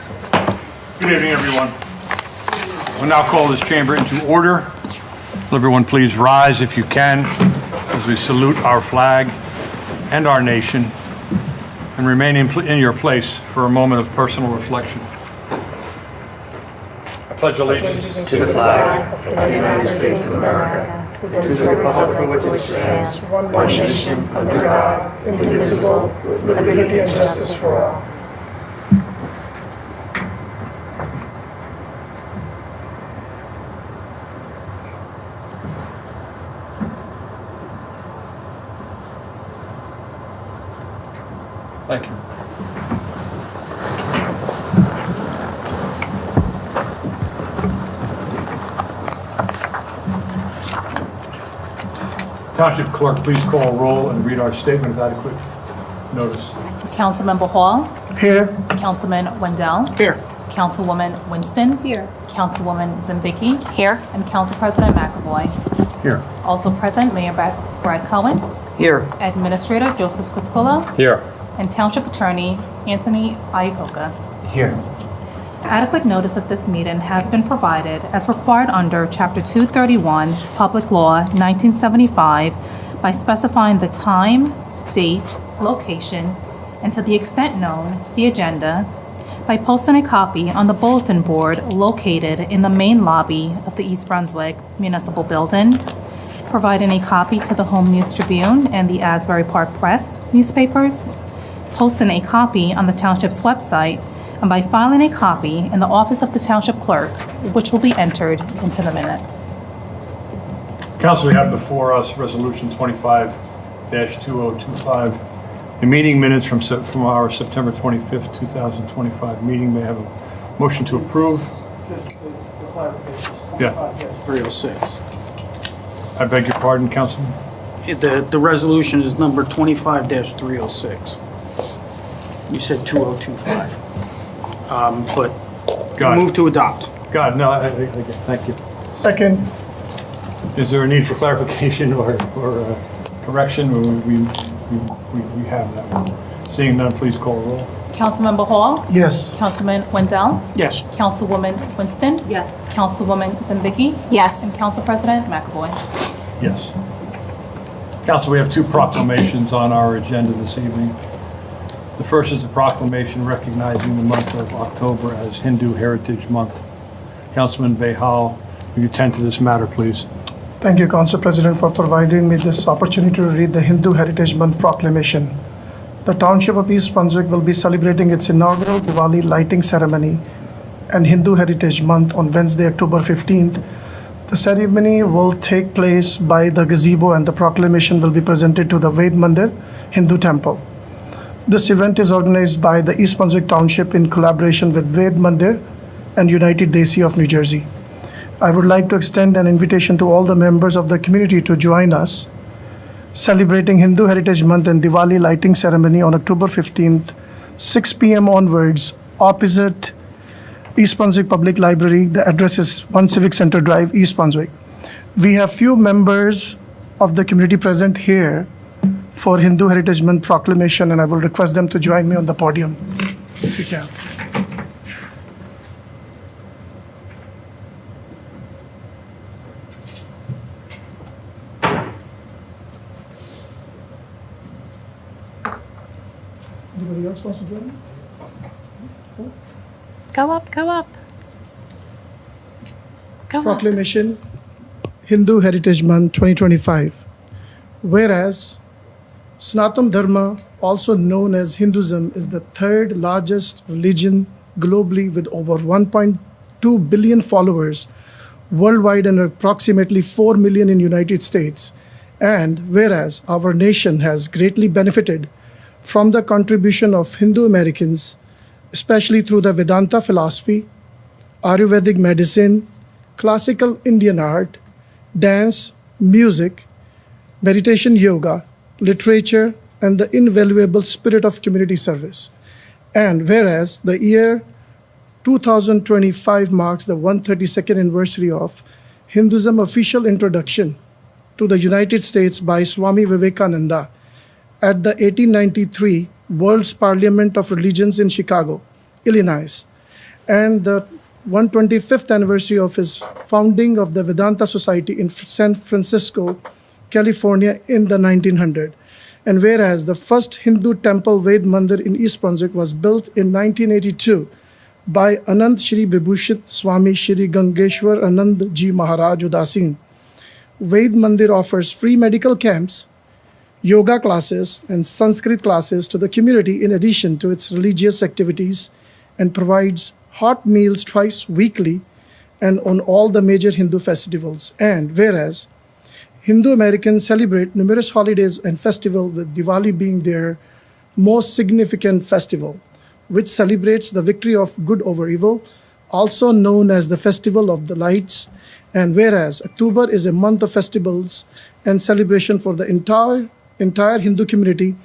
Good evening, everyone. We'll now call this chamber into order. Will everyone please rise if you can as we salute our flag and our nation, and remain in your place for a moment of personal reflection. I pledge allegiance to the flag of the United States of America, and to the republic for which it stands, one nation, under God, indivisible, with liberty and justice for all. Thank you. Township Clerk, please call roll and read our statement of adequate notice. Councilmember Hall. Here. Councilman Wendell. Here. Councilwoman Winston. Here. Councilwoman Zambicki. Here. And Council President McAvoy. Here. Also present, Mayor Brad Cohen. Here. Administrator Joseph Criscuolo. Here. And Township Attorney Anthony Iacoca. Here. Adequate notice of this meeting has been provided as required under Chapter 231, Public Law 1975, by specifying the time, date, location, and to the extent known, the agenda, by posting a copy on the bulletin board located in the main lobby of the East Brunswick Municipal Building, providing a copy to the Home News Tribune and the Asbury Park Press newspapers, posting a copy on the Township's website, and by filing a copy in the office of the Township Clerk, which will be entered into the minutes. Council, we have before us Resolution 25-2025, the meeting minutes from our September 25th, 2025 meeting. May I have a motion to approve? Just the clarification. Yeah. 306. I beg your pardon, Councilman? The resolution is number 25-306. You said 2025. But Got it. move to adopt. God, no, thank you. Second. Is there a need for clarification or correction? We have that one. Seeing none, please call roll. Councilmember Hall. Yes. Councilman Wendell. Yes. Councilwoman Winston. Yes. Councilwoman Zambicki. Yes. And Council President McAvoy. Yes. Council, we have two proclamations on our agenda this evening. The first is a proclamation recognizing the month of October as Hindu Heritage Month. Councilman Behal, will you tend to this matter, please? Thank you, Council President, for providing me this opportunity to read the Hindu Heritage Month proclamation. The Township of East Brunswick will be celebrating its inaugural Diwali lighting ceremony and Hindu Heritage Month on Wednesday, October 15th. The ceremony will take place by the gazebo and the proclamation will be presented to the Ved Mandir Hindu Temple. This event is organized by the East Brunswick Township in collaboration with Ved Mandir and United Desi of New Jersey. I would like to extend an invitation to all the members of the community to join us celebrating Hindu Heritage Month and Diwali lighting ceremony on October 15th, 6 p.m. onwards, opposite East Brunswick Public Library. The address is 1 Civic Center Drive, East Brunswick. We have few members of the community present here for Hindu Heritage Month proclamation, and I will request them to join me on the podium, if you can. Anybody else wants to join me? Go up, go up. Go up. Proclamation, Hindu Heritage Month 2025. Whereas Sanatana Dharma, also known as Hinduism, is the third largest religion globally with over 1.2 billion followers worldwide and approximately 4 million in United States. And whereas our nation has greatly benefited from the contribution of Hindu Americans, especially through the Vedanta philosophy, Ayurvedic medicine, classical Indian art, dance, music, meditation yoga, literature, and the invaluable spirit of community service. And whereas the year 2025 marks the 132nd anniversary of Hinduism official introduction to the United States by Swami Vivekananda at the 1893 World's Parliament of Religions in Chicago, Illinois. and the 125th anniversary of his founding of the Vedanta Society in San Francisco, California in the 1900. And whereas the first Hindu temple Ved Mandir in East Brunswick was built in 1982 by Anand Shri Vibhushit Swami Shri Gangeshwar Anand Ji Maharaj Udasin, Ved Mandir offers free medical camps, yoga classes, and Sanskrit classes to the community in addition to its religious activities, and provides hot meals twice weekly and on all the major Hindu festivals. And whereas Hindu Americans celebrate numerous holidays and festivals, with Diwali being their most significant festival, which celebrates the victory of good over evil, also known as the Festival of the Lights. And whereas October is a month of festivals and celebration for the entire Hindu community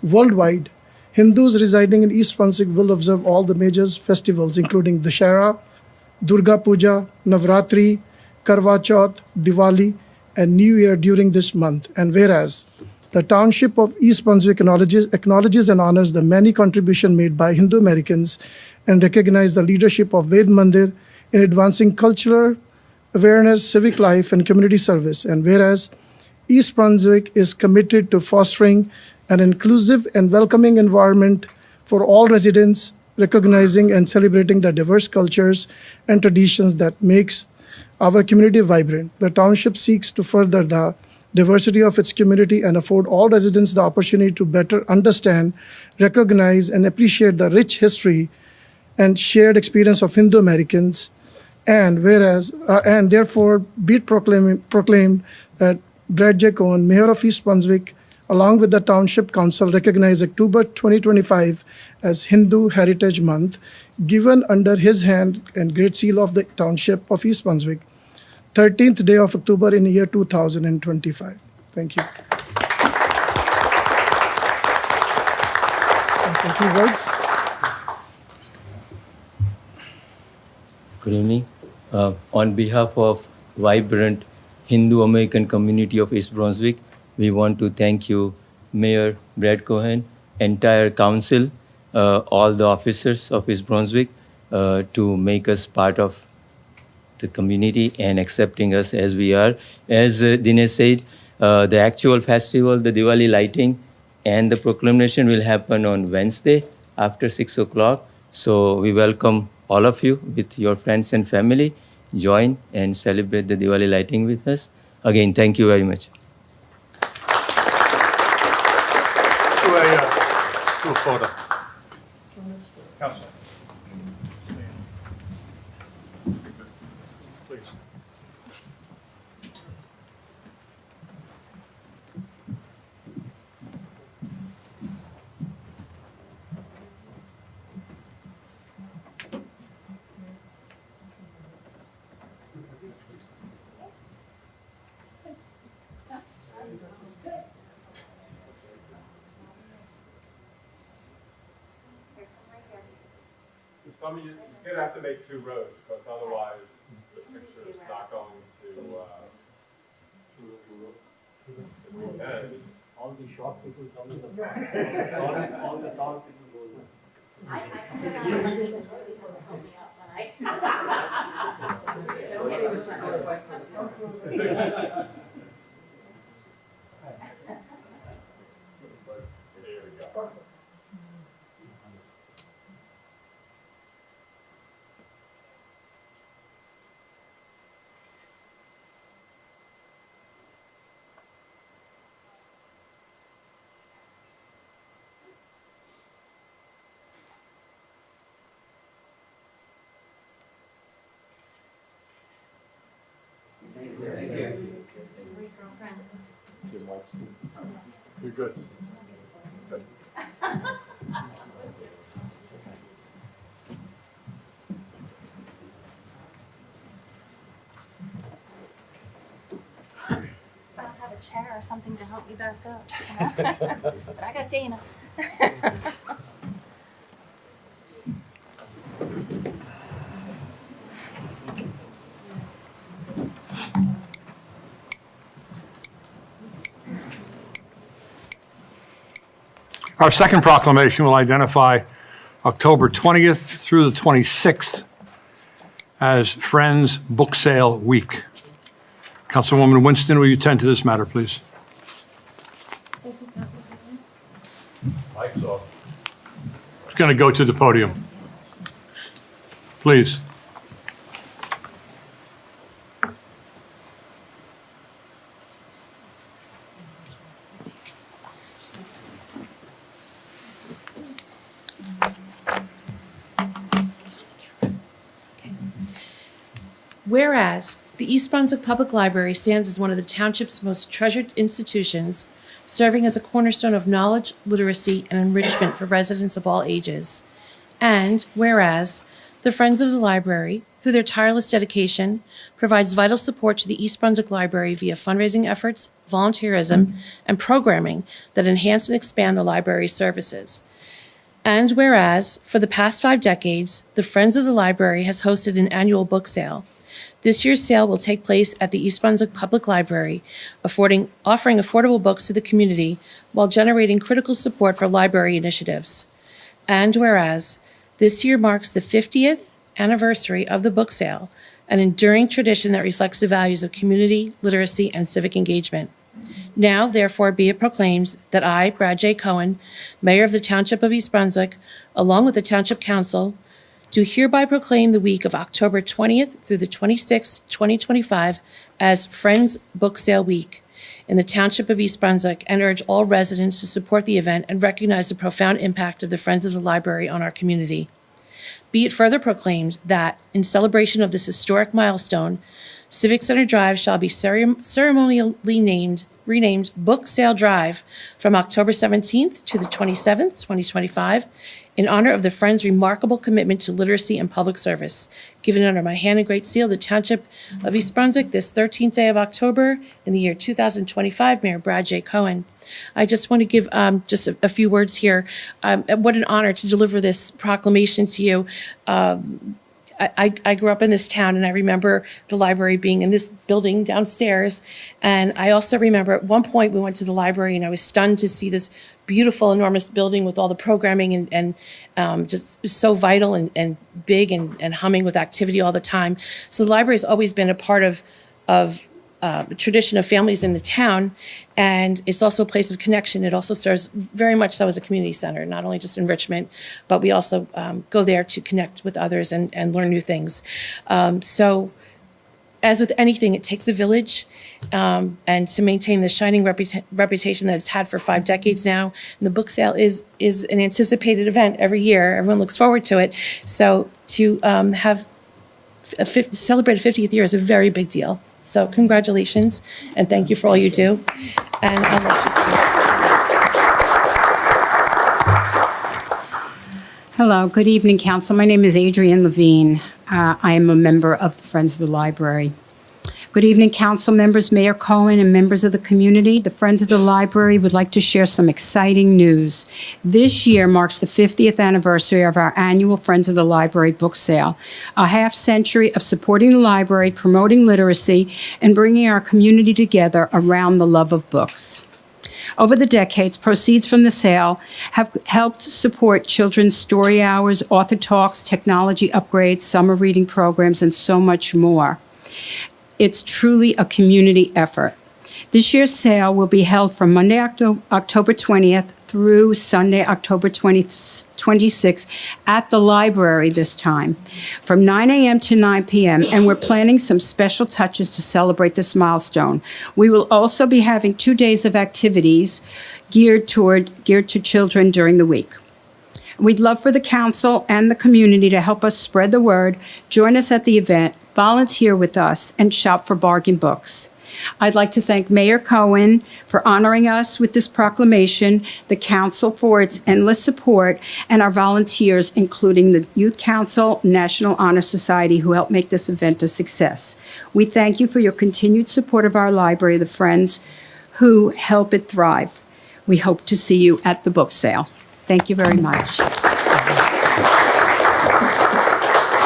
worldwide, Hindus residing in East Brunswick will observe all the major festivals, including Dussehra, Durga Puja, Navratri, Karwa Chauth, Diwali, and New Year during this month. And whereas the Township of East Brunswick acknowledges and honors the many contributions made by Hindu Americans and recognize the leadership of Ved Mandir in advancing cultural awareness, civic life, and community service. And whereas East Brunswick is committed to fostering an inclusive and welcoming environment for all residents, recognizing and celebrating the diverse cultures and traditions that makes our community vibrant. The township seeks to further the diversity of its community and afford all residents the opportunity to better understand, recognize, and appreciate the rich history and shared experience of Hindu Americans. And whereas, and therefore, be it proclaimed that Brad J. Cohen, Mayor of East Brunswick, along with the Township Council, recognize October 2025 as Hindu Heritage Month, given under his hand and Great Seal of the Township of East Brunswick, 13th day of October in the year 2025. Thank you. A few words. Good evening. On behalf of vibrant Hindu American community of East Brunswick, we want to thank you, Mayor Brad Cohen, entire council, all the officers of East Brunswick, to make us part of the community and accepting us as we are. As Dinesh said, the actual festival, the Diwali lighting, and the proclamation will happen on Wednesday after 6 o'clock. So we welcome all of you with your friends and family. Join and celebrate the Diwali lighting with us. Again, thank you very much. Do a photo. Council. Please. Some of you, you're gonna have to make 2 rows, because otherwise the picture is not going to, All the short people come in the front. All the tall people go in. there we go. You're good. Good. I don't have a chair or something to help me back up, you know? But I got Dana. Our second proclamation will identify October 20th through the 26th as Friends Book Sale Week. Councilwoman Winston, will you attend to this matter, please? Mike's off. He's going to go to the podium. Please. Whereas the East Brunswick Public Library stands as one of the township's most treasured institutions, serving as a cornerstone of knowledge, literacy, and enrichment for residents of all ages. And whereas the Friends of the Library, through their tireless dedication, provides vital support to the East Brunswick Library via fundraising efforts, volunteerism, and programming that enhance and expand the library's services. And whereas, for the past 5 decades, the Friends of the Library has hosted an annual book sale. This year's sale will take place at the East Brunswick Public Library, offering affordable books to the community while generating critical support for library initiatives. And whereas, this year marks the 50th anniversary of the book sale, an enduring tradition that reflects the values of community, literacy, and civic engagement. Now, therefore, be it proclaimed that I, Brad J. Cohen, Mayor of the Township of East Brunswick, along with the Township Council, do hereby proclaim the week of October 20th through the 26th, 2025, as Friends Book Sale Week in the Township of East Brunswick, and urge all residents to support the event and recognize the profound impact of the Friends of the Library on our community. Be it further proclaimed that, in celebration of this historic milestone, Civic Center Drive shall be ceremonially renamed Book Sale Drive from October 17th to the 27th, 2025, in honor of the Friends' remarkable commitment to literacy and public service. Given under my hand and great seal, the Township of East Brunswick, this 13th day of October in the year 2025, Mayor Brad J. Cohen. I just want to give just a few words here. What an honor to deliver this proclamation to you. I grew up in this town, and I remember the library being in this building downstairs. And I also remember at one point we went to the library, and I was stunned to see this beautiful, enormous building with all the programming and just so vital and big and humming with activity all the time. So the library has always been a part of a tradition of families in the town, and it's also a place of connection. It also serves very much so as a community center, not only just enrichment, but we also go there to connect with others and learn new things. So as with anything, it takes a village, and to maintain the shining reputation that it's had for 5 decades now. And the book sale is an anticipated event every year. Everyone looks forward to it. So to have celebrate a 50th year is a very big deal. So congratulations, and thank you for all you do. And I'll let you speak. Hello, good evening, Council. My name is Adrienne Levine. I am a member of the Friends of the Library. Good evening, Council members, Mayor Cohen, and members of the community. The Friends of the Library would like to share some exciting news. This year marks the 50th anniversary of our annual Friends of the Library book sale, a half-century of supporting the library, promoting literacy, and bringing our community together around the love of books. Over the decades, proceeds from the sale have helped support children's story hours, author talks, technology upgrades, summer reading programs, and so much more. It's truly a community effort. This year's sale will be held from Monday, October 20th through Sunday, October 26th at the library this time, from 9 a.m. to 9 p.m., and we're planning some special touches to celebrate this milestone. We will also be having 2 days of activities geared to children during the week. We'd love for the council and the community to help us spread the word, join us at the event, volunteer with us, and shop for bargain books. I'd like to thank Mayor Cohen for honoring us with this proclamation, the council for its endless support, and our volunteers, including the Youth Council, National Honor Society, who helped make this event a success. We thank you for your continued support of our library, the Friends who help it thrive. We hope to see you at the book sale. Thank you very much.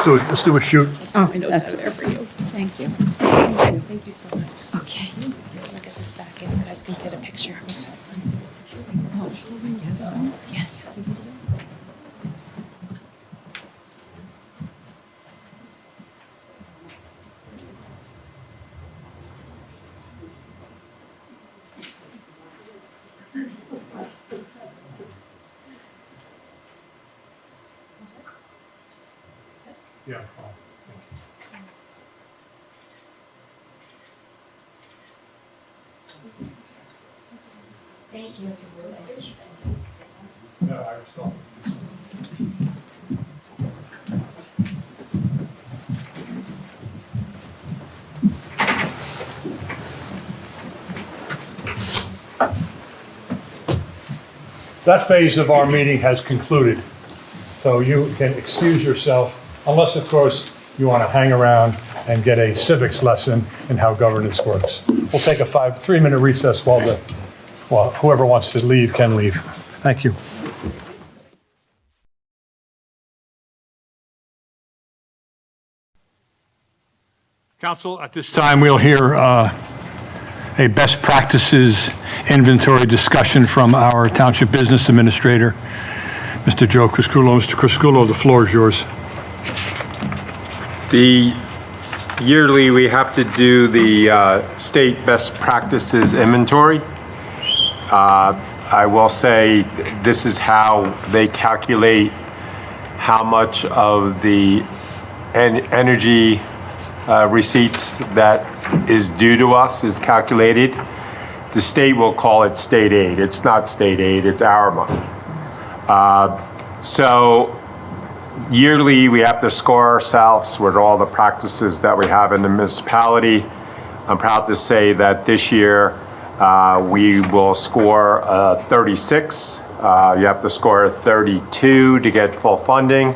Let's do a shoot. Oh, I know it's out there for you. Thank you. Thank you so much. Okay. Look at this back in, you guys can get a picture. Yeah. Yeah. Thank you. No, I was talking. That phase of our meeting has concluded, so you can excuse yourself, unless, of course, you want to hang around and get a civics lesson in how governance works. We'll take a 3-minute recess while whoever wants to leave can leave. Thank you. Council, at this time, we'll hear a best practices inventory discussion from our Township Business Administrator, Mr. Joe Crisculo. Mr. Crisculo, the floor is yours. Yearly, we have to do the state best practices inventory. I will say this is how they calculate how much of the energy receipts that is due to us is calculated. The state will call it state aid. It's not state aid, it's our money. So yearly, we have to score ourselves with all the practices that we have in the municipality. I'm proud to say that this year, we will score 36. You have to score 32 to get full funding.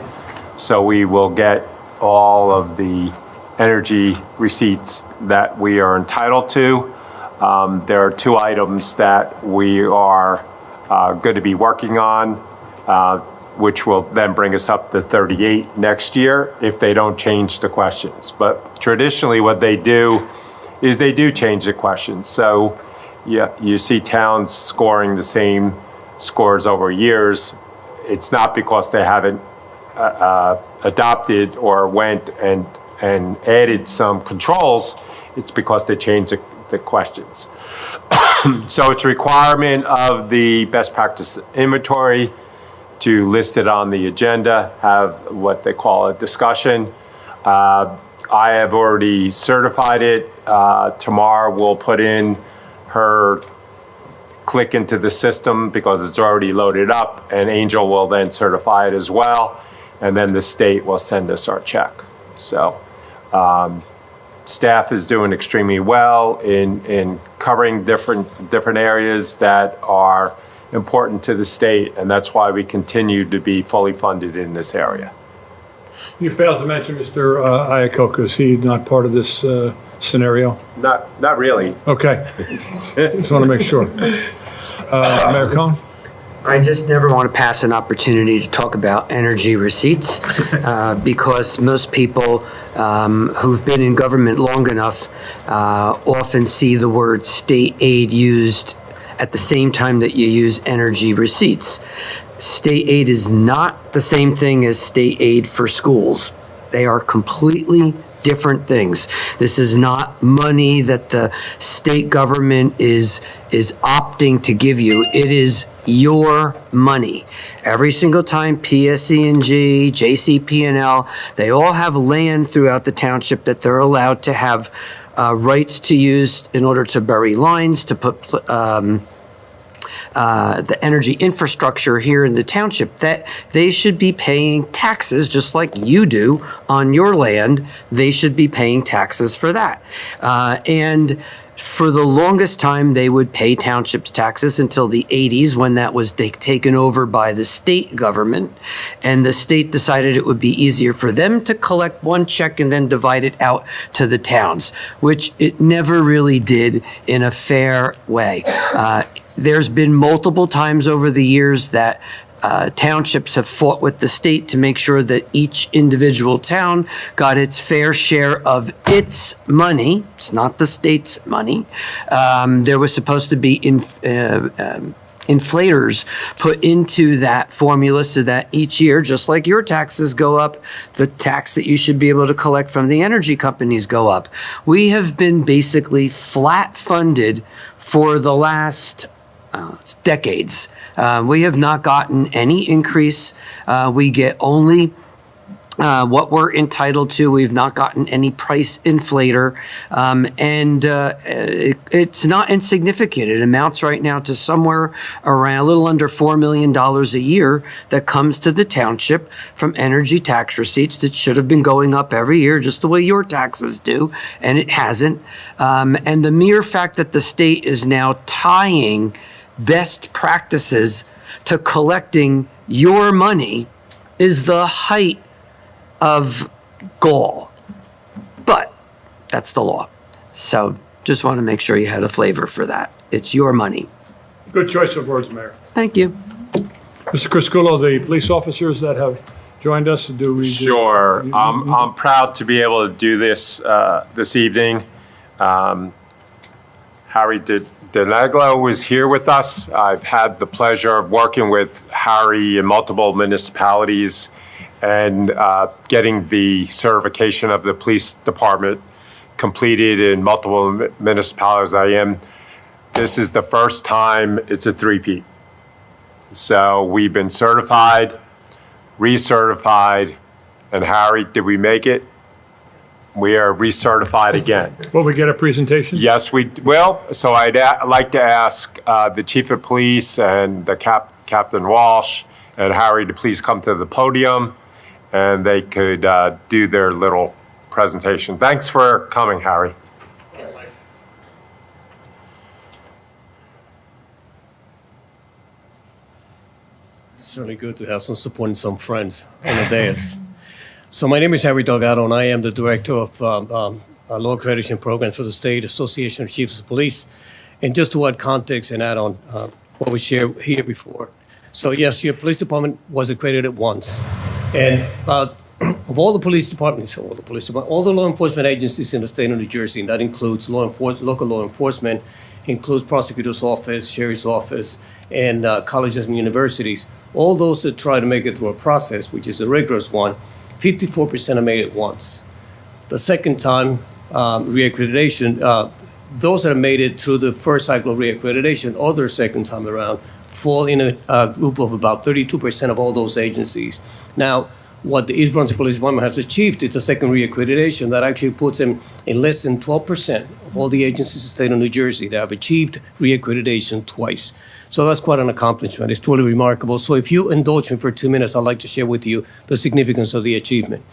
So we will get all of the energy receipts that we are entitled to. There are 2 items that we are going to be working on, which will then bring us up to 38 next year if they don't change the questions. But traditionally what they do is they do change the questions. So yeah, you see towns scoring the same scores over years. It's not because they haven't adopted or went and added some controls. It's because they changed the questions. So it's a requirement of the best practice inventory to list it on the agenda, have what they call a discussion. I have already certified it. Tomorrow we'll put in her click into the system because it's already loaded up, and Angel will then certify it as well, and then the state will send us our check. So staff is doing extremely well in covering different areas that are important to the state, and that's why we continue to be fully funded in this area. You failed to mention Mr. Iacocca. Is he not part of this scenario? Not really. Okay. Just want to make sure. Mayor Cohen? I just never want to pass an opportunity to talk about energy receipts because most people who've been in government long enough often see the word state aid used at the same time that you use energy receipts. State aid is not the same thing as state aid for schools. They are completely different things. This is not money that the state government is opting to give you. It is your money. Every single time PSE&G, JCP&L, they all have land throughout the township that they're allowed to have rights to use in order to bury lines, to put the energy infrastructure here in the township, that they should be paying taxes just like you do on your land. They should be paying taxes for that. And for the longest time, they would pay townships taxes until the 80s when that was taken over by the state government. And the state decided it would be easier for them to collect one check and then divide it out to the towns, which it never really did in a fair way. There's been multiple times over the years that townships have fought with the state to make sure that each individual town got its fair share of its money. It's not the state's money. There was supposed to be inflators put into that formula so that each year, just like your taxes go up, the tax that you should be able to collect from the energy companies go up. We have been basically flat funded for the last decades. We have not gotten any increase. We get only what we're entitled to. We've not gotten any price inflator, it's not insignificant. It amounts right now to somewhere around a little under $4 million a year that comes to the township from energy tax receipts that should have been going up every year, just the way your taxes do, and it hasn't. And the mere fact that the state is now tying best practices to collecting your money is the height of gall. But that's the law. So just want to make sure you had a flavor for that. It's your money. Good choice of words, Mayor. Thank you. Mr. Crisculo, the police officers that have joined us, do we? Sure. I'm proud to be able to do this this evening. Harry Deneglo was here with us. I've had the pleasure of working with Harry in multiple municipalities and getting the certification of the police department completed in multiple municipalities this is the first time it's a three-peat. So we've been certified, recertified, and Harry, did we make it? We are recertified again. Will we get a presentation? Yes, we will. So I'd like to ask the chief of police and the Captain Walsh and Harry to please come to the podium, and they could do their little presentation. Thanks for coming, Harry. Certainly good to have some support and some friends on the dais. So my name is Harry Delgado, and I am the director of law accreditation programs for the State Association of Chiefs of Police. And just to add context and add on what we shared here before. So yes, your police department was accredited once. And of all the police departments, all the law enforcement agencies in the state of New Jersey, and that includes local law enforcement, includes prosecutor's office, sheriff's office, and colleges and universities. All those that try to make it through a process, which is a rigorous one, 54% have made it once. The second time reaccreditation, those that have made it through the first cycle of reaccreditation or their second time around fall in a group of about 32% of all those agencies. Now, what the East Brunswick Police Department has achieved, it's a second reaccreditation that actually puts them in less than 12% of all the agencies in the state of New Jersey that have achieved reaccreditation twice. So that's quite an accomplishment. It's truly remarkable. So if you indulge me for 2 minutes, I'd like to share with you the significance of the achievement.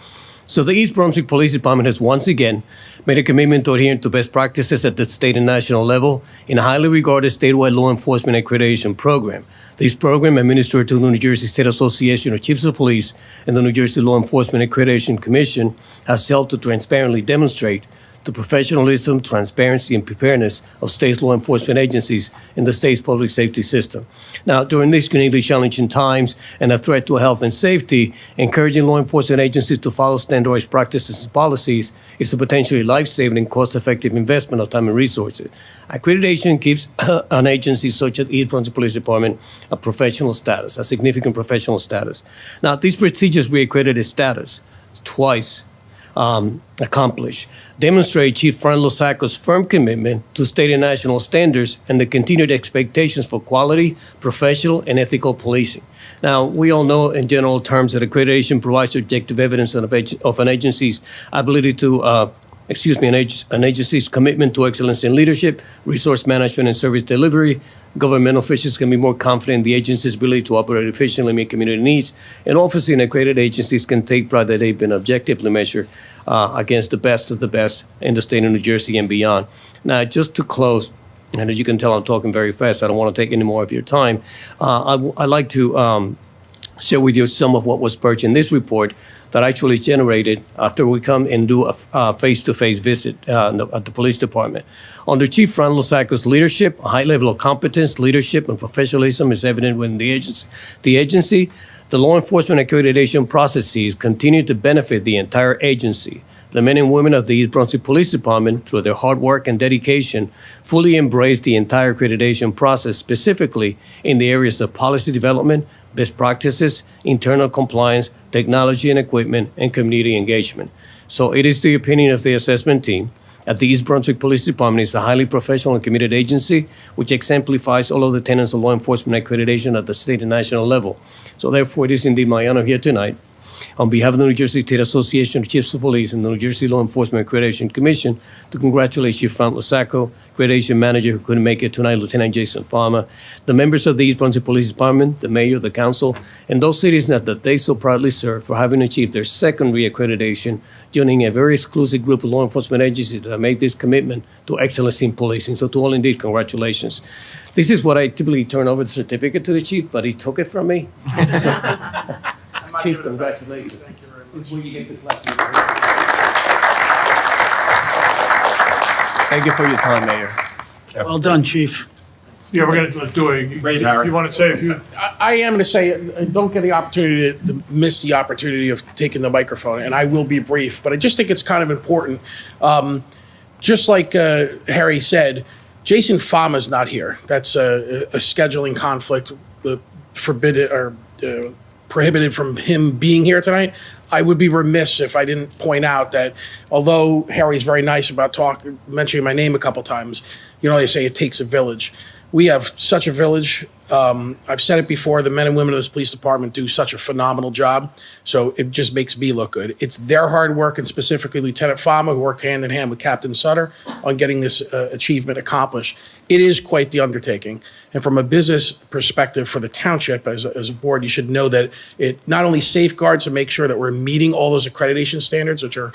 So the East Brunswick Police Department has once again made a commitment to adhere to best practices at the state and national level in a highly regarded statewide law enforcement accreditation program. This program, administered to the New Jersey State Association of Chiefs of Police and the New Jersey Law Enforcement Accreditation Commission, has helped to transparently demonstrate the professionalism, transparency, and preparedness of state's law enforcement agencies in the state's public safety system. Now, during these uniquely challenging times and a threat to health and safety, encouraging law enforcement agencies to follow standardized practices and policies is a potentially life-saving and cost-effective investment of time and resources. Accreditation gives an agency such as the East Brunswick Police Department a professional status, a significant professional status. Now, this prestigious reaccredited status, twice accomplished, demonstrate Chief Fran Losacco's firm commitment to state and national standards and the continued expectations for quality, professional, and ethical policing. Now, we all know in general terms that accreditation provides objective evidence of an agency's ability to an agency's commitment to excellence in leadership, resource management, and service delivery. Government officials can be more confident in the agency's ability to operate efficiently and meet community needs. And officers in accredited agencies can take pride that they've been objectively measured against the best of the best in the state of New Jersey and beyond. Now, just to close, and as you can tell, I'm talking very fast. I don't want to take any more of your time. I'd like to share with you some of what was purged in this report that actually generated after we come and do a face-to-face visit at the police department. Under Chief Fran Losacco's leadership, a high level of competence, leadership, and professionalism is evident within the agency. The law enforcement accreditation processes continue to benefit the entire agency. The men and women of the East Brunswick Police Department, through their hard work and dedication, fully embrace the entire accreditation process, specifically in the areas of policy development, best practices, internal compliance, technology and equipment, and community engagement. So it is the opinion of the assessment team that the East Brunswick Police Department is a highly professional and committed agency which exemplifies all of the tenets of law enforcement accreditation at the state and national level. So therefore, it is indeed my honor here tonight On behalf of the New Jersey State Association of Chiefs of Police and the New Jersey Law Enforcement Accreditation Commission, to congratulate Chief Frank Lasacco, Accreditation Manager who couldn't make it tonight, Lieutenant Jason Farmer, the members of the East Brunswick Police Department, the mayor, the council, and those citizens that they so proudly serve for having achieved their second reaccreditation, joining a very exclusive group of law enforcement agencies that have made this commitment to excellence in policing. So to all, indeed, congratulations. This is what I typically turn over the certificate to the chief, but he took it from me. So, Chief, congratulations. Thank you very much. This is where you get the plaque. Thank you for your time, Mayor. Well done, chief. Yeah, we're gonna do a, you want to say a few? I am going to say, don't get the opportunity to miss the opportunity of taking the microphone, and I will be brief, but I just think it's kind of important. Just like Harry said, Jason Fama's not here. That's a scheduling conflict prohibited from him being here tonight. I would be remiss if I didn't point out that although Harry's very nice about mentioning my name a couple times, you know, they say it takes a village. We have such a village. I've said it before, the men and women of this police department do such a phenomenal job. So it just makes me look good. It's their hard work, and specifically Lieutenant Fama, who worked hand in hand with Captain Sutter on getting this achievement accomplished. It is quite the undertaking. And from a business perspective for the township, as a board, you should know that it not only safeguards to make sure that we're meeting all those accreditation standards, which are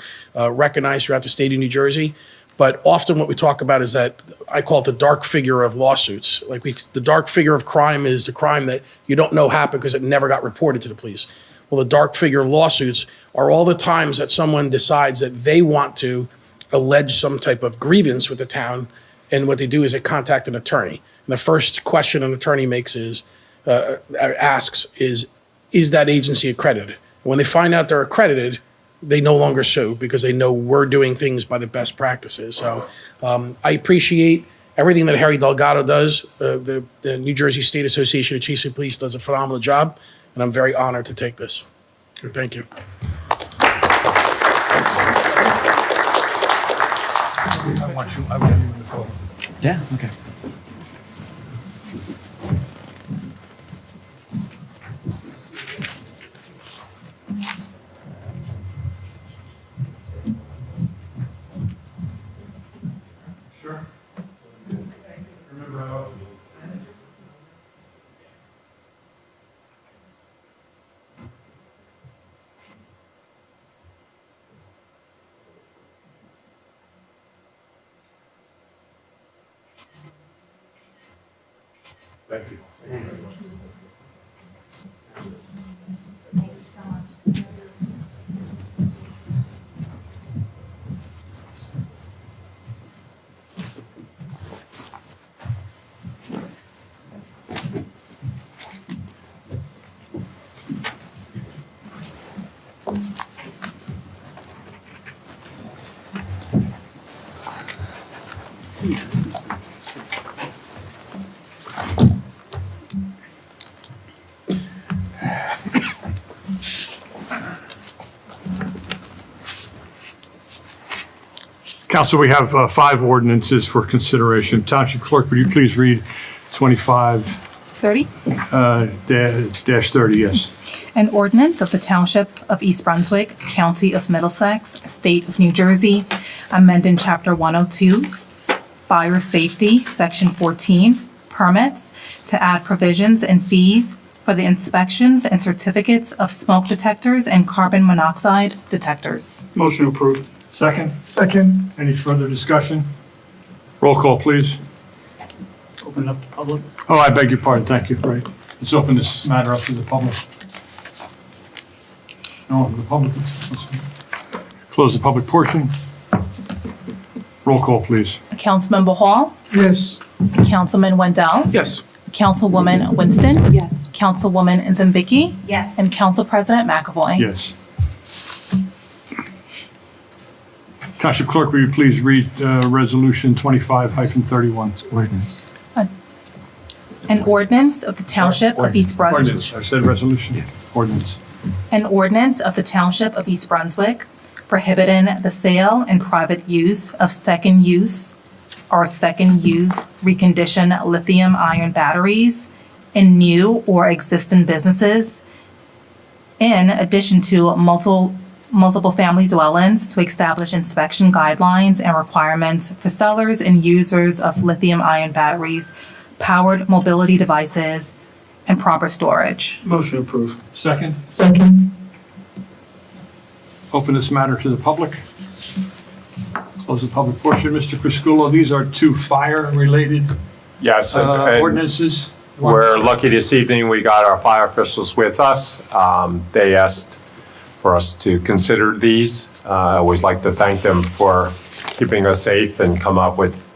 recognized throughout the state of New Jersey, but often what we talk about is that I call it the dark figure of lawsuits. The dark figure of crime is the crime that you don't know happened because it never got reported to the police. Well, the dark figure of lawsuits are all the times that someone decides that they want to allege some type of grievance with the town, and what they do is they contact an attorney. And the first question an attorney asks is that agency accredited? When they find out they're accredited, they no longer sue because they know we're doing things by the best practices. So I appreciate everything that Harry Delgado does. The New Jersey State Association of Chiefs of Police does a phenomenal job, and I'm very honored to take this. Thank you. Yeah, okay. Sure. Remember, thank you. Thank you so much. Council, we have 5 ordinances for consideration. Township Clerk, would you please read 25 30? dash 30, yes. An ordinance of the Township of East Brunswick, County of Middlesex, State of New Jersey, amending Chapter 102, Fire Safety, Section 14, Permits, to add provisions and fees for the inspections and certificates of smoke detectors and carbon monoxide detectors. Motion approved. Second? Second. Any further discussion? Roll call, please. Open up the public. Oh, I beg your pardon, thank you, right. Let's open this matter up to the public. No, the public. Close the public portion. Roll call, please. Councilmember Hall, Yes. Councilman Wendell, Yes. Councilwoman Winston, Yes. Councilwoman Nzambiki, Yes. and Council President McAvoy. Yes. Township Clerk, will you please read Resolution 25-31? Ordinance. An ordinance of the Township of East Brunswick. Ordinance, I said resolution. Ordinance. An ordinance of the Township of East Brunswick prohibiting the sale and private use of second-use or second-use reconditioned lithium-ion batteries in new or existing businesses in addition to multiple family dwellings, to establish inspection guidelines and requirements for sellers and users of lithium-ion batteries, powered mobility devices, and proper storage. Motion approved. Second, Second. open this matter to the public. Close the public portion. Mr. Criscuolo, these are two fire-related Yes, and ordinances. we're lucky this evening, we got our fire officials with us. They asked for us to consider these. I always like to thank them for keeping us safe and come up with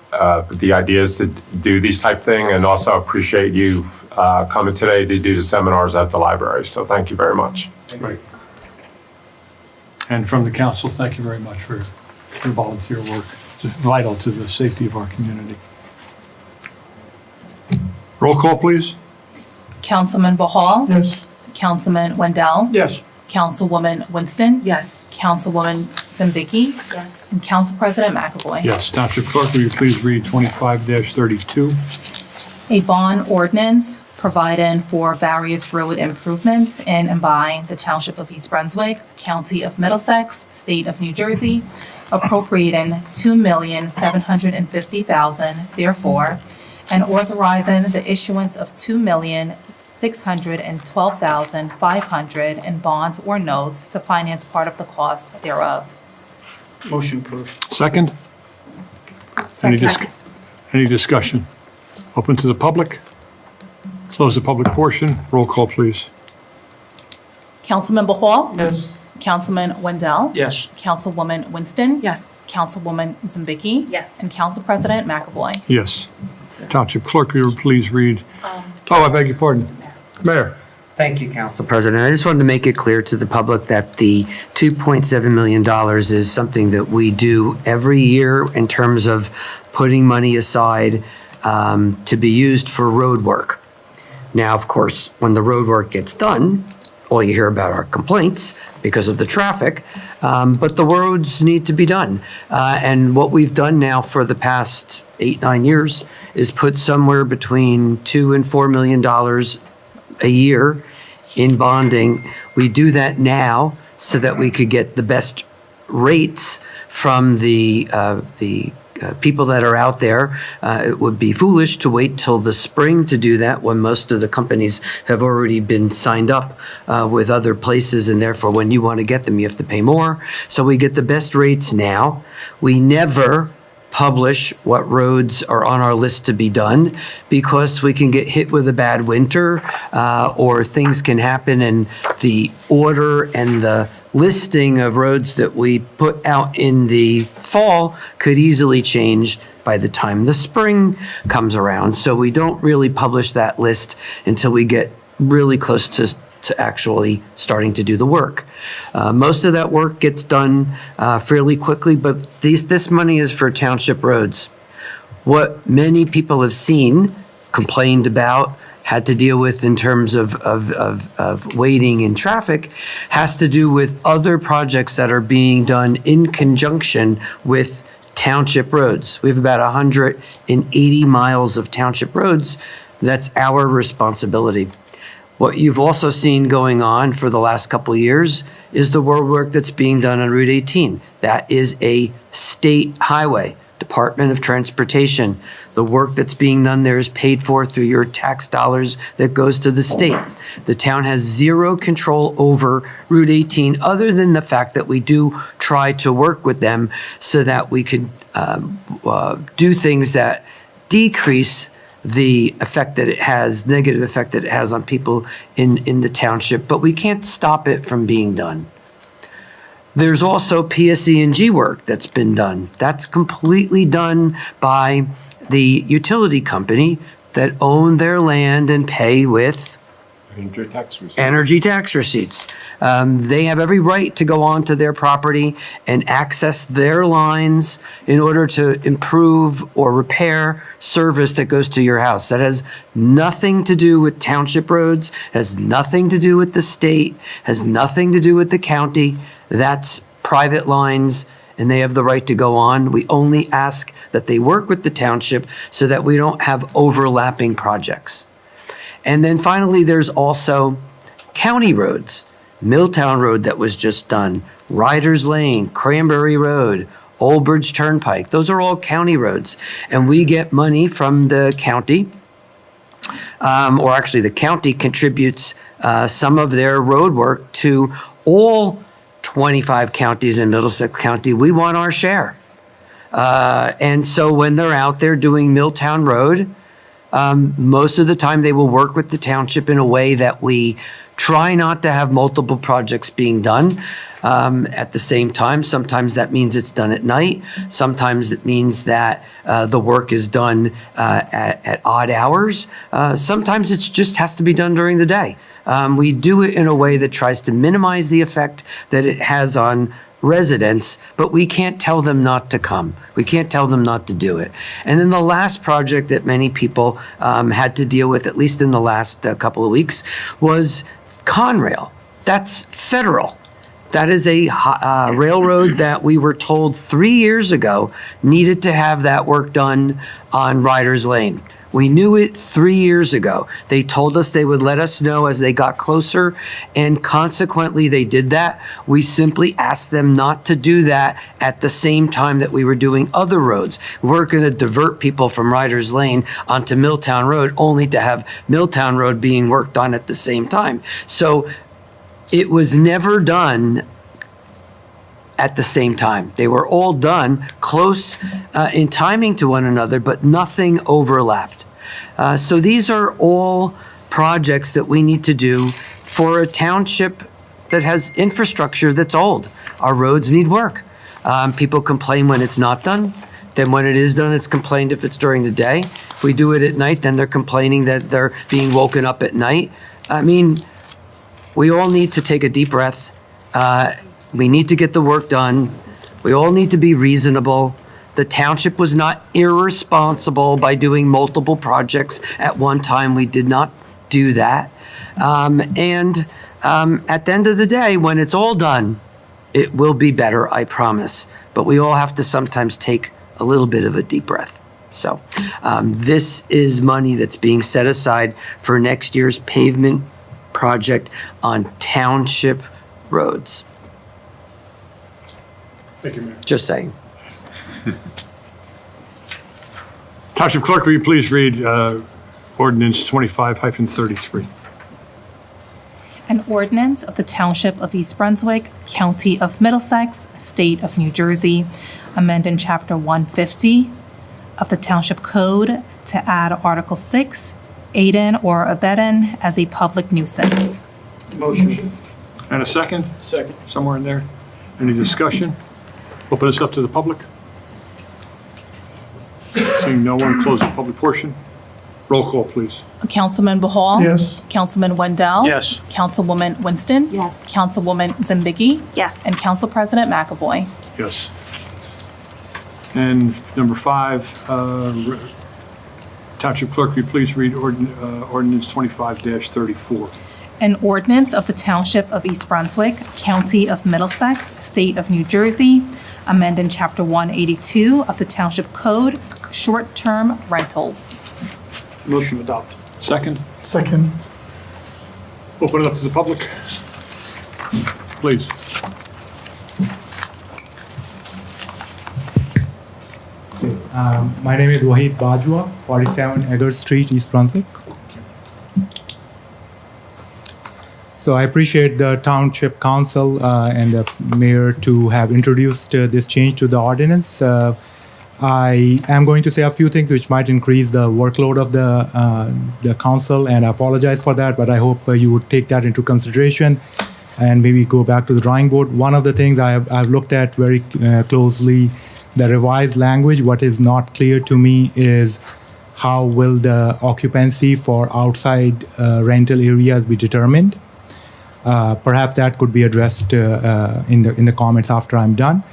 the ideas to do these type thing, and also appreciate you coming today to do the seminars at the library. So thank you very much. Great. And from the council, thank you very much for your volunteer work. It's vital to the safety of our community. Roll call, please. Councilman Bahal? Yes. Councilman Wendell? Yes. Councilwoman Winston? Yes. Councilwoman Zambicki? Yes. And Council President McAvoy? Yes. Township Clerk, will you please read 25-32? A bond ordinance providing for various road improvements in and by the Township of East Brunswick, County of Middlesex, State of New Jersey, appropriating $2,750,000, therefore, and authorizing the issuance of $2,612,500 in bonds or notes to finance part of the cost thereof. Motion approved. Second? Any discussion? Open to the public? Close the public portion. Roll call, please. Councilman Bahal? Yes. Councilman Wendell? Yes. Councilwoman Winston? Yes. Councilwoman Zambicki? Yes. And Council President McAvoy? Yes. Township Clerk, will you please read? I beg your pardon. Mayor. Thank you, Council President. I just wanted to make it clear to the public that the $2.7 million is something that we do every year in terms of putting money aside to be used for road work. Now, of course, when the road work gets done, all you hear about are complaints because of the traffic, but the roads need to be done. And what we've done now for the past 8-9 years is put somewhere between $2 and $4 million a year in bonding. We do that now so that we could get the best rates from the people that are out there. It would be foolish to wait till the spring to do that when most of the companies have already been signed up with other places, and therefore when you want to get them, you have to pay more. So we get the best rates now. We never publish what roads are on our list to be done because we can get hit with a bad winter or things can happen, and the order and the listing of roads that we put out in the fall could easily change by the time the spring comes around. So we don't really publish that list until we get really close to actually starting to do the work. Most of that work gets done fairly quickly, but this money is for township roads. What many people have seen, complained about, had to deal with in terms of waiting in traffic has to do with other projects that are being done in conjunction with township roads. We have about 180 miles of township roads. That's our responsibility. What you've also seen going on for the last couple of years is the road work that's being done on Route 18. That is a state highway, Department of Transportation. The work that's being done there is paid for through your tax dollars that goes to the state. The town has zero control over Route 18 other than the fact that we do try to work with them so that we could do things that decrease the effect that it has, negative effect that it has on people in the township, but we can't stop it from being done. There's also PSE&G work that's been done. That's completely done by the utility company that own their land and pay with energy tax receipts. They have every right to go onto their property and access their lines in order to improve or repair service that goes to your house. That has nothing to do with township roads, has nothing to do with the state, has nothing to do with the county. That's private lines, and they have the right to go on. We only ask that they work with the township so that we don't have overlapping projects. And then finally, there's also county roads. Milltown Road that was just done, Riders Lane, Cranberry Road, Old Bridge Turnpike. Those are all county roads. And we get money from the county, or actually the county contributes some of their road work to all 25 counties in Middlesex County. We want our share. And so when they're out there doing Milltown Road, most of the time they will work with the township in a way that we try not to have multiple projects being done at the same time. Sometimes that means it's done at night. Sometimes it means that the work is done at odd hours. Sometimes it just has to be done during the day. We do it in a way that tries to minimize the effect that it has on residents, but we can't tell them not to come. We can't tell them not to do it. And then the last project that many people had to deal with, at least in the last couple of weeks, was Conrail. That's federal. That is a railroad that we were told 3 years ago needed to have that work done on Riders Lane. We knew it 3 years ago. They told us they would let us know as they got closer, and consequently they did that. We simply asked them not to do that at the same time that we were doing other roads. We weren't going to divert people from Riders Lane onto Milltown Road, only to have Milltown Road being worked on at the same time. So it was never done at the same time. They were all done close in timing to one another, but nothing overlapped. So these are all projects that we need to do for a township that has infrastructure that's old. Our roads need work. People complain when it's not done. Then when it is done, it's complained if it's during the day. If we do it at night, then they're complaining that they're being woken up at night. I mean, we all need to take a deep breath. We need to get the work done. We all need to be reasonable. The township was not irresponsible by doing multiple projects at one time. We did not do that. And at the end of the day, when it's all done, it will be better, I promise. But we all have to sometimes take a little bit of a deep breath. So this is money that's being set aside for next year's pavement project on township roads. Thank you, Mayor. Just saying. Township Clerk, will you please read ordinance 25-33? An ordinance of the Township of East Brunswick, County of Middlesex, State of New Jersey, amending Chapter 150 of the Township Code to add Article 6, aiding or abetting as a public nuisance. Motion. And a second? Second. Somewhere in there? Any discussion? Open this up to the public. Seeing no one, close the public portion. Roll call, please. Councilman Bahal? Yes. Councilman Wendell? Yes. Councilwoman Winston? Yes. Councilwoman Zembighi? Yes. And Council President McAvoy. Yes. And number 5, Township Clerk, will you please read ordinance 25-34? An ordinance of the Township of East Brunswick, County of Middlesex, State of New Jersey, amending Chapter 182 of the Township Code, short-term rentals. Motion adopt. Second? Second. Open it up to the public. Please. My name is Wahid Bajwa, 47 Edward Street, East Brunswick. So I appreciate the Township Council and the Mayor to have introduced this change to the ordinance. I am going to say a few things which might increase the workload of the council, and I apologize for that, but I hope you would take that into consideration and maybe go back to the drawing board. One of the things I've looked at very closely, the revised language. What is not clear to me is how will the occupancy for outside rental areas be determined. Perhaps that could be addressed in the comments after I'm done.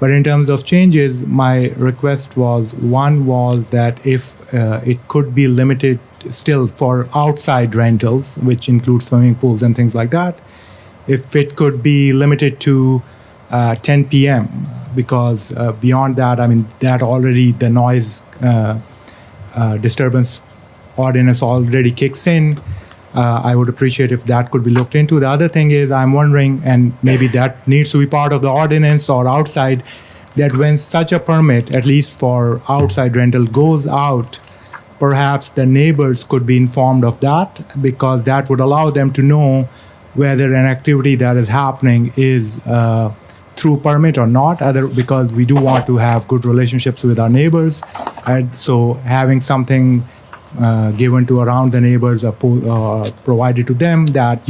But in terms of changes, my request was that if it could be limited still for outside rentals, which includes swimming pools and things like that, if it could be limited to 10 p.m. because beyond that, I mean, that already the noise disturbance ordinance already kicks in. I would appreciate if that could be looked into. The other thing is, I'm wondering, and maybe that needs to be part of the ordinance or outside, that when such a permit, at least for outside rental, goes out, perhaps the neighbors could be informed of that, because that would allow them to know whether an activity that is happening is through permit or not, because we do want to have good relationships with our neighbors. And so having something given to around the neighbors, provided to them that,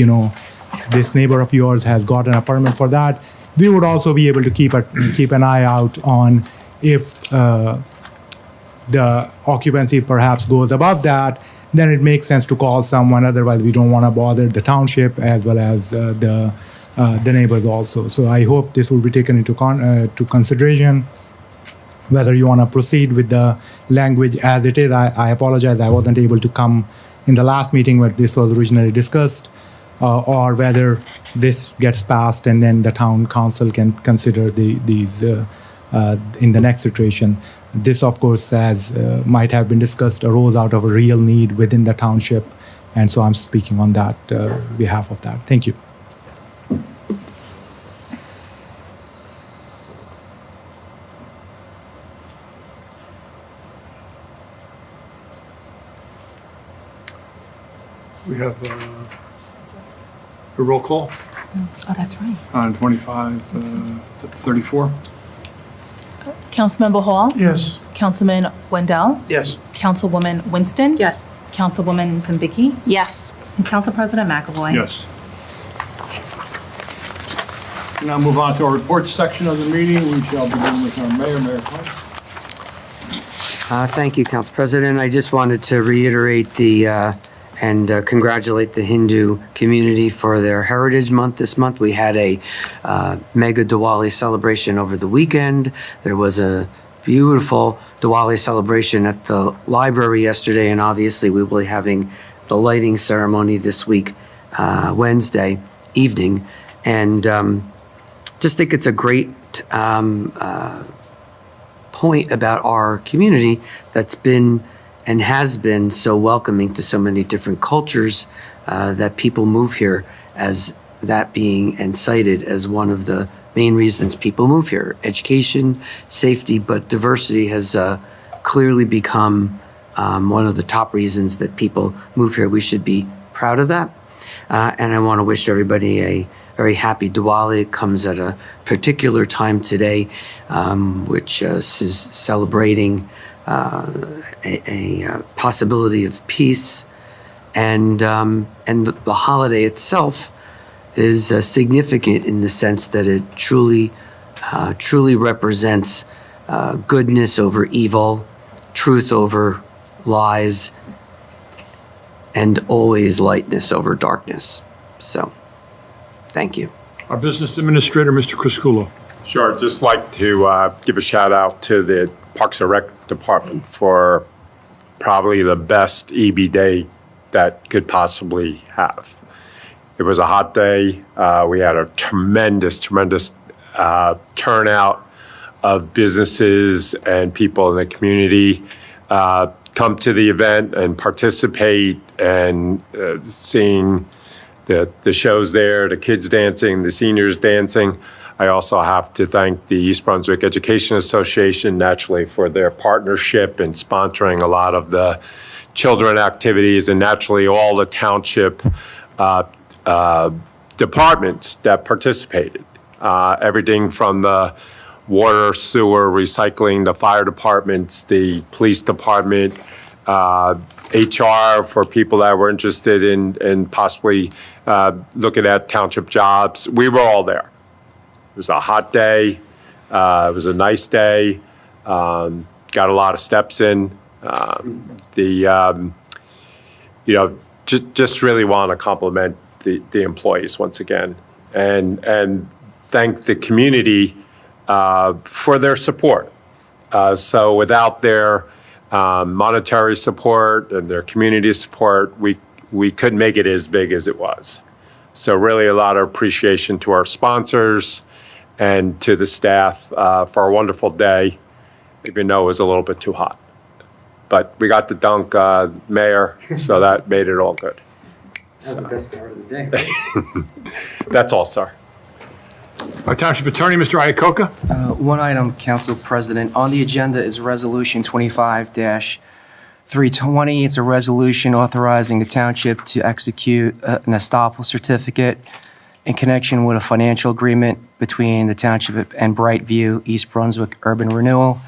this neighbor of yours has gotten a permit for that, we would also be able to keep an eye out on if the occupancy perhaps goes above that, then it makes sense to call someone. Otherwise, we don't want to bother the township as well as the neighbors also. So I hope this will be taken into to consideration. Whether you want to proceed with the language as it is, I apologize, I wasn't able to come in the last meeting where this was originally discussed, or whether this gets passed and then the town council can consider these in the next iteration. This, of course, as might have been discussed, arose out of a real need within the township, and so I'm speaking on that behalf of that. Thank you. We have a roll call Oh, that's right. on 2534. Councilmember Hall? Yes. Councilman Wendell? Yes. Councilwoman Winston? Yes. Councilwoman Zambicki? Yes. And Council President McAvoy? Yes. We now move on to our reports section of the meeting. We shall begin with our mayor, Mayor Klein. Thank you, Council President. I just wanted to reiterate and congratulate the Hindu community for their Heritage Month this month. We had a mega Diwali celebration over the weekend. There was a beautiful Diwali celebration at the library yesterday, and obviously we will be having the lighting ceremony this week, Wednesday evening. And just think it's a great point about our community that's been and has been so welcoming to so many different cultures, that people move here, as that being and cited as one of the main reasons people move here. Education, safety, but diversity has clearly become one of the top reasons that people move here. We should be proud of that. And I want to wish everybody a very happy Diwali. It comes at a particular time today, which is celebrating a possibility of peace, and the holiday itself is significant in the sense that it truly represents goodness over evil, truth over lies, and always lightness over darkness. So, thank you. Our business administrator, Mr. Crisculo. Sure, I'd just like to give a shout out to the Parks and Rec Department for probably the best EB day that could possibly have. It was a hot day. We had a tremendous turnout of businesses and people in the community come to the event and participate, and seeing the shows there, the kids dancing, the seniors dancing. I also have to thank the East Brunswick Education Association, naturally, for their partnership in sponsoring a lot of the children activities, and naturally all the township departments that participated. Everything from the water, sewer, recycling, the fire departments, the police department, HR for people that were interested in possibly looking at township jobs. We were all there. It was a hot day. It was a nice day. Got a lot of steps in. Just really want to compliment the employees once again, and thank the community for their support. So without their monetary support and their community support, we couldn't make it as big as it was. So really a lot of appreciation to our sponsors and to the staff for a wonderful day, even though it was a little bit too hot. But we got the dunk, Mayor, so that made it all good. That's the best part of the day. That's all, sir. Our Township Attorney, Mr. Iacocca. One item, Council President. On the agenda is Resolution 25-320. It's a resolution authorizing the Township to execute an estoppel certificate in connection with a financial agreement between the Township and Brightview East Brunswick Urban Renewal.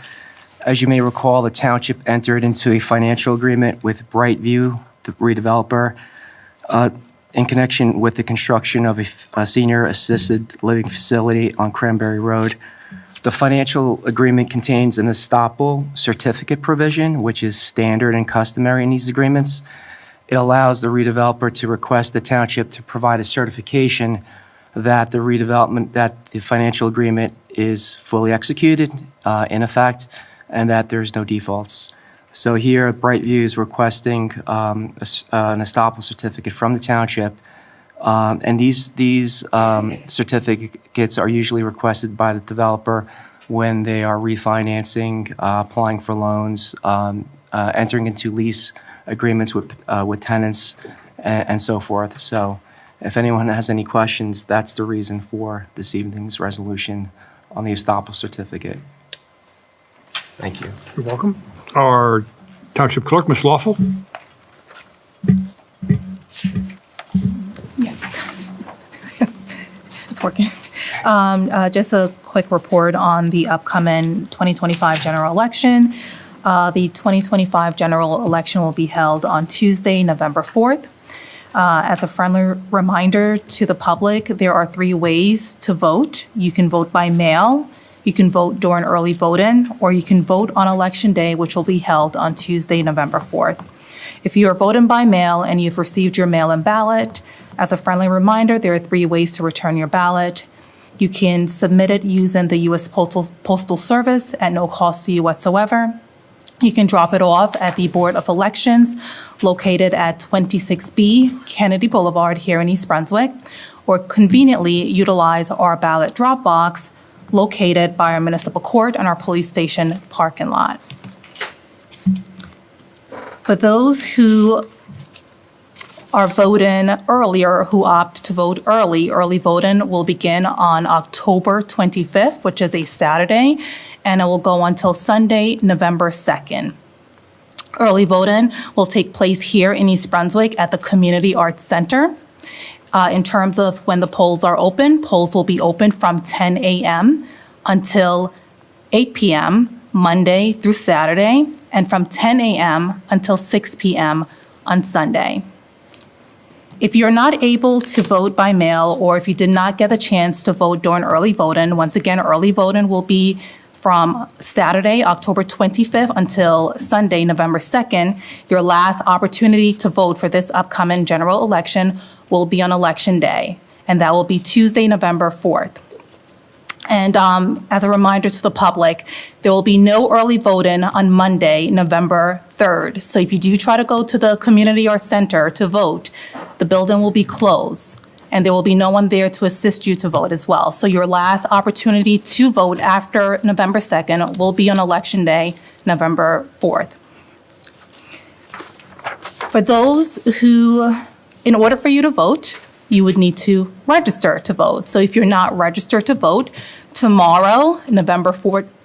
As you may recall, the Township entered into a financial agreement with Brightview, the redeveloper, in connection with the construction of a senior assisted living facility on Cranberry Road. The financial agreement contains an estoppel certificate provision, which is standard and customary in these agreements. It allows the redeveloper to request the Township to provide a certification that the financial agreement is fully executed, in effect, and that there's no defaults. So here, Brightview is requesting an estoppel certificate from the Township, and these certificates are usually requested by the developer when they are refinancing, applying for loans, entering into lease agreements with tenants, and so forth. So if anyone has any questions, that's the reason for this evening's resolution on the estoppel certificate. Thank you. You're welcome. Our Township Clerk, Ms. Lawful. Yes. It's working. Just a quick report on the upcoming 2025 general election. The 2025 general election will be held on Tuesday, November 4th. As a friendly reminder to the public, there are 3 ways to vote. You can vote by mail, you can vote during early voting, or you can vote on Election Day, which will be held on Tuesday, November 4th. If you are voting by mail and you've received your mail-in ballot, as a friendly reminder, there are 3 ways to return your ballot. You can submit it using the U.S. Postal Service at no cost to you whatsoever. You can drop it off at the Board of Elections located at 26B Kennedy Boulevard here in East Brunswick, or conveniently utilize our ballot drop box located by our municipal court and our police station parking lot. For those who are voting earlier, who opt to vote early voting will begin on October 25th, which is a Saturday, and it will go until Sunday, November 2nd. Early voting will take place here in East Brunswick at the Community Arts Center. In terms of when the polls are open, polls will be open from 10 a.m. until 8 p.m. Monday through Saturday, and from 10 a.m. until 6 p.m. on Sunday. If you're not able to vote by mail, or if you did not get a chance to vote during early voting, once again, early voting will be from Saturday, October 25th until Sunday, November 2nd. Your last opportunity to vote for this upcoming general election will be on Election Day, and that will be Tuesday, November 4th. And as a reminder to the public, there will be no early voting on Monday, November 3rd. So if you do try to go to the Community Arts Center to vote, the building will be closed, and there will be no one there to assist you to vote as well. So your last opportunity to vote after November 2nd will be on Election Day, November 4th. For those who, in order for you to vote, you would need to register to vote. So if you're not registered to vote, tomorrow,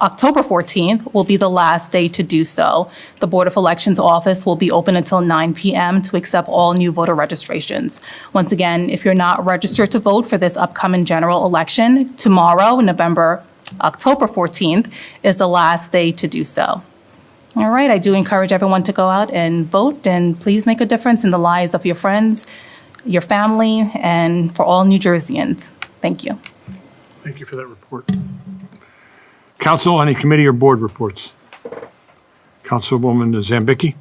October 14th, will be the last day to do so. The Board of Elections office will be open until 9 p.m. to accept all new voter registrations. Once again, if you're not registered to vote for this upcoming general election, tomorrow, October 14th, is the last day to do so. All right, I do encourage everyone to go out and vote, and please make a difference in the lives of your friends, your family, and for all New Jerseyans. Thank you. Thank you for that report. Council, any committee or board reports? Councilwoman Zambicki?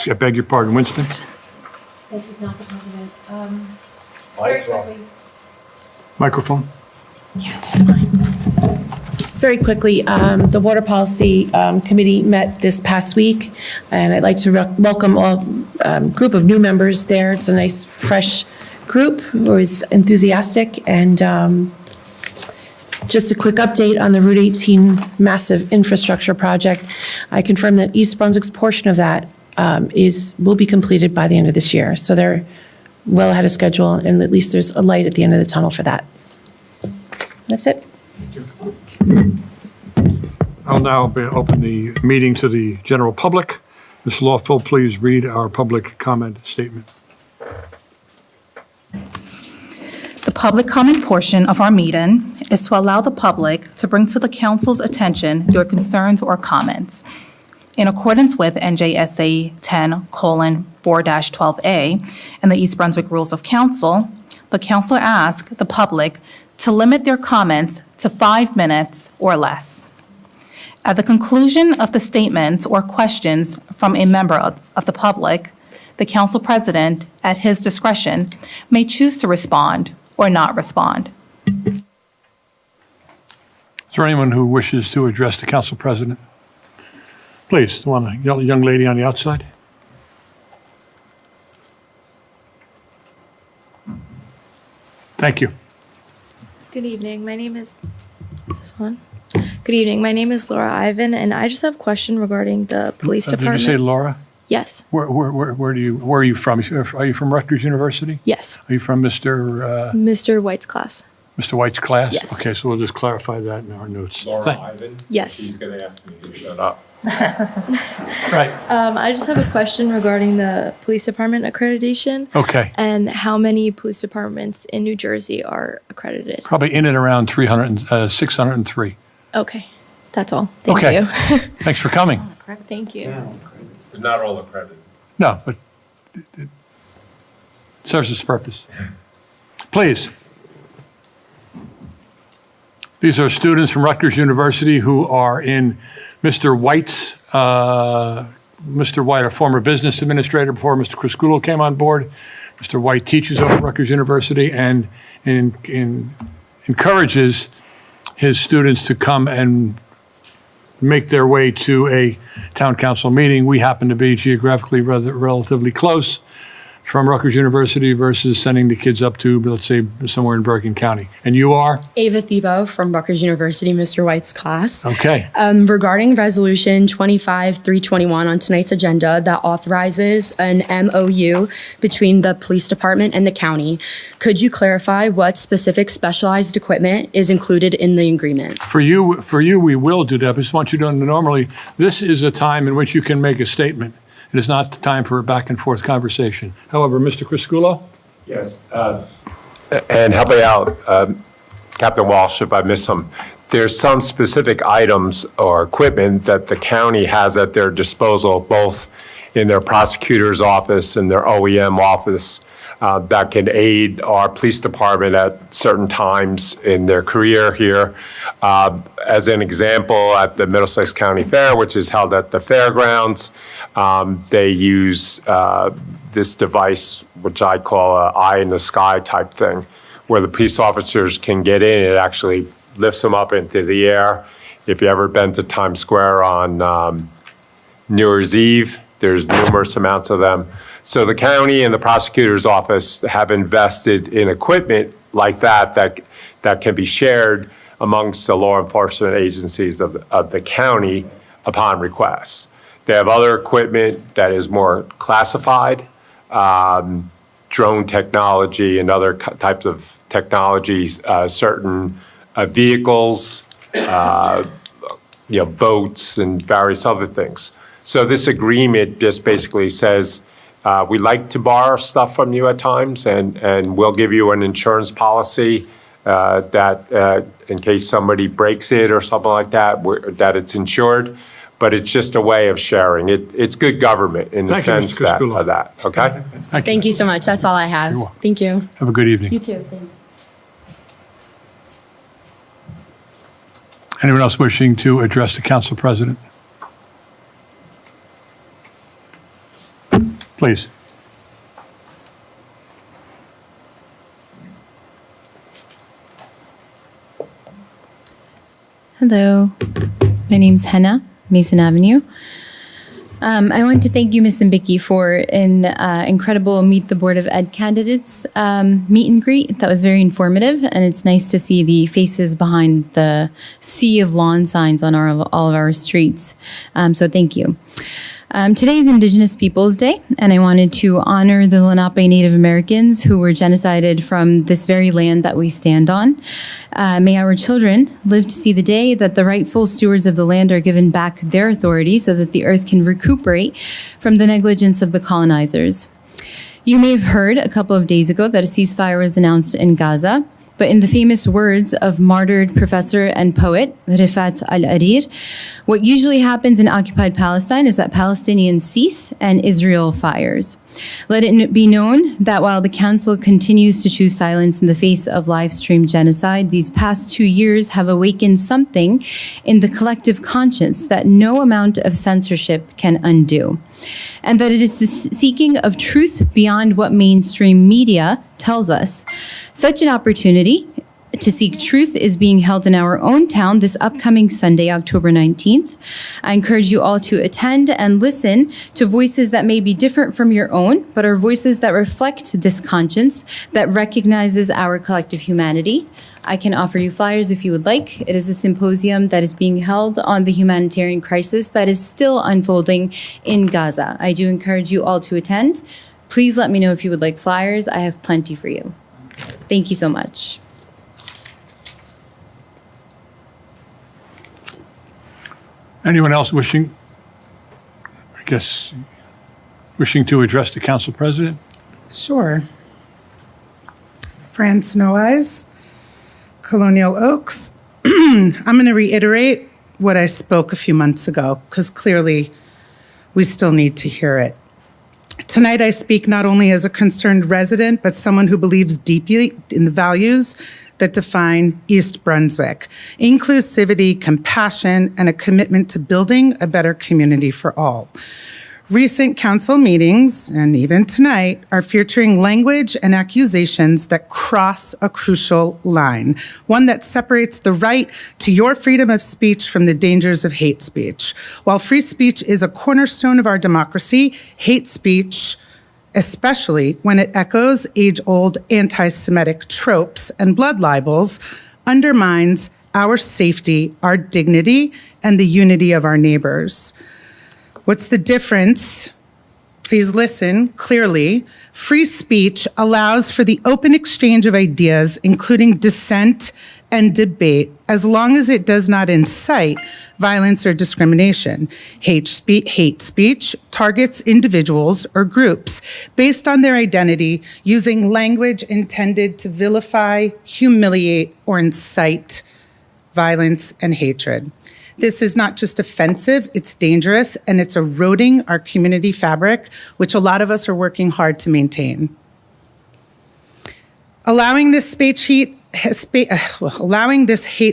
I beg your pardon, Winston? Thank you, Council President. Microphone? Yeah, that's fine. Very quickly, the Water Policy Committee met this past week, and I'd like to welcome a group of new members there. It's a nice, fresh group who is enthusiastic, and just a quick update on the Route 18 massive infrastructure project. I confirm that East Brunswick's portion of that will be completed by the end of this year. So they're well ahead of schedule, and at least there's a light at the end of the tunnel for that. That's it. I'll now open the meeting to the general public. Ms. Lawful, please read our public comment statement. The public comment portion of our meeting is to allow the public to bring to the council's attention their concerns or comments. In accordance with NJSA 10:4-12A and the East Brunswick Rules of Council, the council asks the public to limit their comments to 5 minutes or less. At the conclusion of the statements or questions from a member of the public, the council president, at his discretion, may choose to respond or not respond. Is there anyone who wishes to address the council president? Please, the one, young lady on the outside. Thank you. Good evening. My name is this one? Good evening. My name is Laura Ivan, and I just have a question regarding the police department. Did you say Laura? Yes. Where are you from? Are you from Rutgers University? Yes. Are you from Mr. Mr. White's class. Mr. White's class? Yes. Okay, so we'll just clarify that in our notes. Laura Ivan? Yes. She's going to ask me to shut up. Right. I just have a question regarding the police department accreditation. Okay. And how many police departments in New Jersey are accredited? Probably in and around 603. Okay. That's all. Thank Okay. you. Thanks for coming. Thank you. They're not all accredited. No, but it serves its purpose. Please. These are students from Rutgers University who are in Mr. White's, Mr. White, a former business administrator before Mr. Crisculo came on board. Mr. White teaches over at Rutgers University and encourages his students to come and make their way to a town council meeting. We happen to be geographically relatively close from Rutgers University versus sending the kids up to, let's say, somewhere in Bergen County. And you are? Ava Thebo from Rutgers University, Mr. White's class. Okay. Regarding Resolution 25-321 on tonight's agenda that authorizes an MOU between the police department and the county, could you clarify what specific specialized equipment is included in the agreement? For you, we will do that. I just want you to know, normally, this is a time in which you can make a statement. It is not the time for a back and forth conversation. However, Mr. Crisculo? Yes. And help me out, Captain Walsh, if I miss some. There's some specific items or equipment that the county has at their disposal, both in their prosecutor's office and their OEM office, that can aid our police department at certain times in their career here. As an example, at the Middlesex County Fair, which is held at the fairgrounds, they use this device, which I call an eye in the sky type thing, where the police officers can get in. It actually lifts them up into the air. If you ever been to Times Square on New Year's Eve, there's numerous amounts of them. So the county and the prosecutor's office have invested in equipment like that can be shared amongst the law enforcement agencies of the county upon request. They have other equipment that is more classified, drone technology and other types of technologies, certain vehicles, boats and various other things. So this agreement just basically says, we like to borrow stuff from you at times, and we'll give you an insurance policy that in case somebody breaks it or something like that, that it's insured. But it's just a way of sharing. It's good government in the sense of that, okay? Thank you so much. That's all I have. Thank you. Have a good evening. You too. Thanks. Anyone else wishing to address the council president? Please. Hello, my name's Henna, Mason Avenue. I want to thank you, Ms. Zimbicki, for an incredible Meet the Board of Ed candidates meet and greet. That was very informative, and it's nice to see the faces behind the sea of lawn signs on all of our streets. So thank you. Today is Indigenous Peoples Day, and I wanted to honor the Lenape Native Americans who were genocided from this very land that we stand on. May our children live to see the day that the rightful stewards of the land are given back their authority so that the earth can recuperate from the negligence of the colonizers. You may have heard a couple of days ago that a ceasefire was announced in Gaza. But in the famous words of martyred professor and poet Rifat al-Arir, what usually happens in occupied Palestine is that Palestinians cease and Israel fires. Let it be known that while the Council continues to choose silence in the face of live-streamed genocide, these past 2 years have awakened something in the collective conscience that no amount of censorship can undo. And that it is the seeking of truth beyond what mainstream media tells us. Such an opportunity to seek truth is being held in our own town this upcoming Sunday, October 19th. I encourage you all to attend and listen to voices that may be different from your own, but are voices that reflect this conscience that recognizes our collective humanity. I can offer you flyers if you would like. It is a symposium that is being held on the humanitarian crisis that is still unfolding in Gaza. I do encourage you all to attend. Please let me know if you would like flyers. I have plenty for you. Thank you so much. Anyone else wishing to address the council president? Sure. France Noyes, Colonial Oaks. I'm going to reiterate what I spoke a few months ago, because clearly we still need to hear it. Tonight I speak not only as a concerned resident, but someone who believes deeply in the values that define East Brunswick: inclusivity, compassion, and a commitment to building a better community for all. Recent council meetings, and even tonight, are featuring language and accusations that cross a crucial line, one that separates the right to your freedom of speech from the dangers of hate speech. While free speech is a cornerstone of our democracy, hate speech, especially when it echoes age-old anti-Semitic tropes and blood libels, undermines our safety, our dignity, and the unity of our neighbors. What's the difference? Please listen clearly. Free speech allows for the open exchange of ideas, including dissent and debate, as long as it does not incite violence or discrimination. Hate speech targets individuals or groups based on their identity, using language intended to vilify, humiliate, or incite violence and hatred. This is not just offensive, it's dangerous, and it's eroding our community fabric, which a lot of us are working hard to maintain. Allowing this hate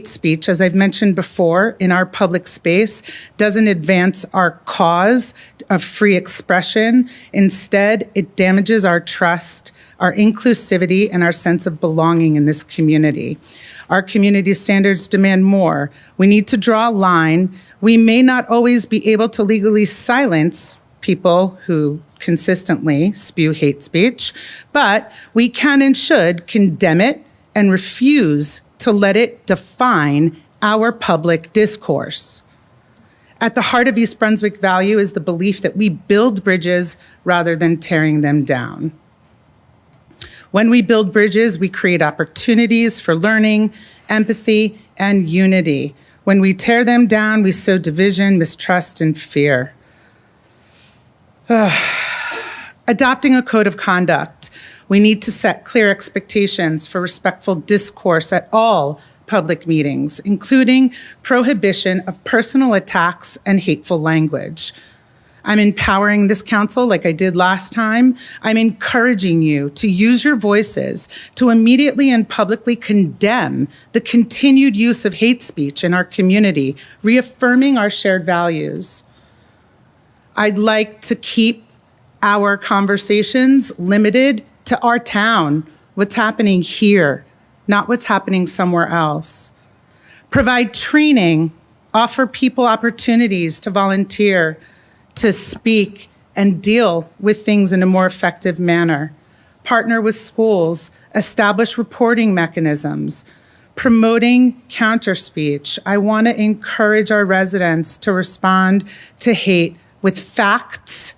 speech, as I've mentioned before, in our public space doesn't advance our cause of free expression. Instead, it damages our trust, our inclusivity, and our sense of belonging in this community. Our community standards demand more. We need to draw a line. We may not always be able to legally silence people who consistently spew hate speech, but we can and should condemn it and refuse to let it define our public discourse. At the heart of East Brunswick value is the belief that we build bridges rather than tearing them down. When we build bridges, we create opportunities for learning, empathy, and unity. When we tear them down, we sow division, mistrust, and fear. Adopting a code of conduct. We need to set clear expectations for respectful discourse at all public meetings, including prohibition of personal attacks and hateful language. I'm empowering this council like I did last time. I'm encouraging you to use your voices to immediately and publicly condemn the continued use of hate speech in our community, reaffirming our shared values. I'd like to keep our conversations limited to our town, what's happening here, not what's happening somewhere else. Provide training, offer people opportunities to volunteer, to speak and deal with things in a more effective manner. Partner with schools, establish reporting mechanisms, promoting counter speech. I want to encourage our residents to respond to hate with facts,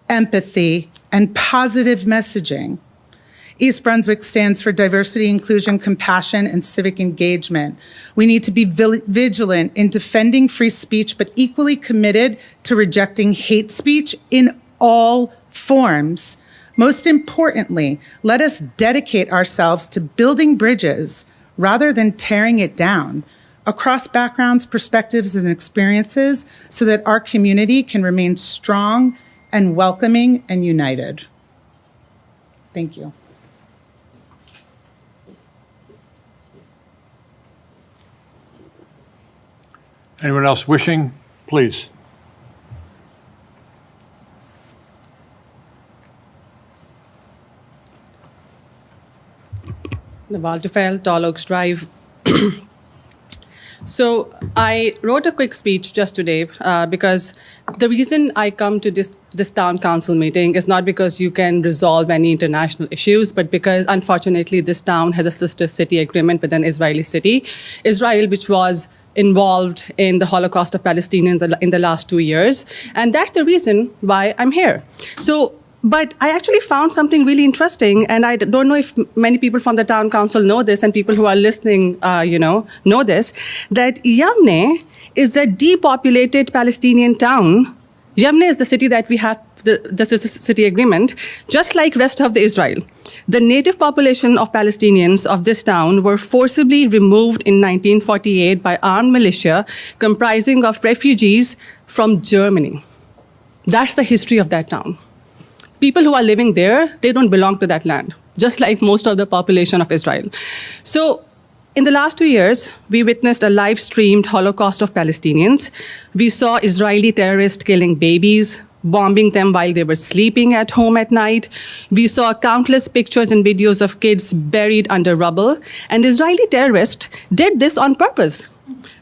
empathy, and positive messaging. East Brunswick stands for diversity, inclusion, compassion, and civic engagement. We need to be vigilant in defending free speech, but equally committed to rejecting hate speech in all forms. Most importantly, let us dedicate ourselves to building bridges rather than tearing it down across backgrounds, perspectives, and experiences so that our community can remain strong and welcoming and united. Thank you. Anyone else wishing? Please. Naval Tufel, Tall Oaks Drive. So I wrote a quick speech just today because the reason I come to this town council meeting is not because you can resolve any international issues, but because unfortunately this town has a sister city agreement with an Israeli city, Israel, which was involved in the Holocaust of Palestinians in the last 2 years. And that's the reason why I'm here. But I actually found something really interesting, and I don't know if many people from the town council know this, and people who are listening, know this, that Yavne is a depopulated Palestinian town. Yavne is the city that we have the city agreement, just like rest of the Israel. The native population of Palestinians of this town were forcibly removed in 1948 by armed militia comprising of refugees from Germany. That's the history of that town. People who are living there, they don't belong to that land, just like most of the population of Israel. So in the last 2 years, we witnessed a live-streamed Holocaust of Palestinians. We saw Israeli terrorists killing babies, bombing them while they were sleeping at home at night. We saw countless pictures and videos of kids buried under rubble. And Israeli terrorists did this on purpose.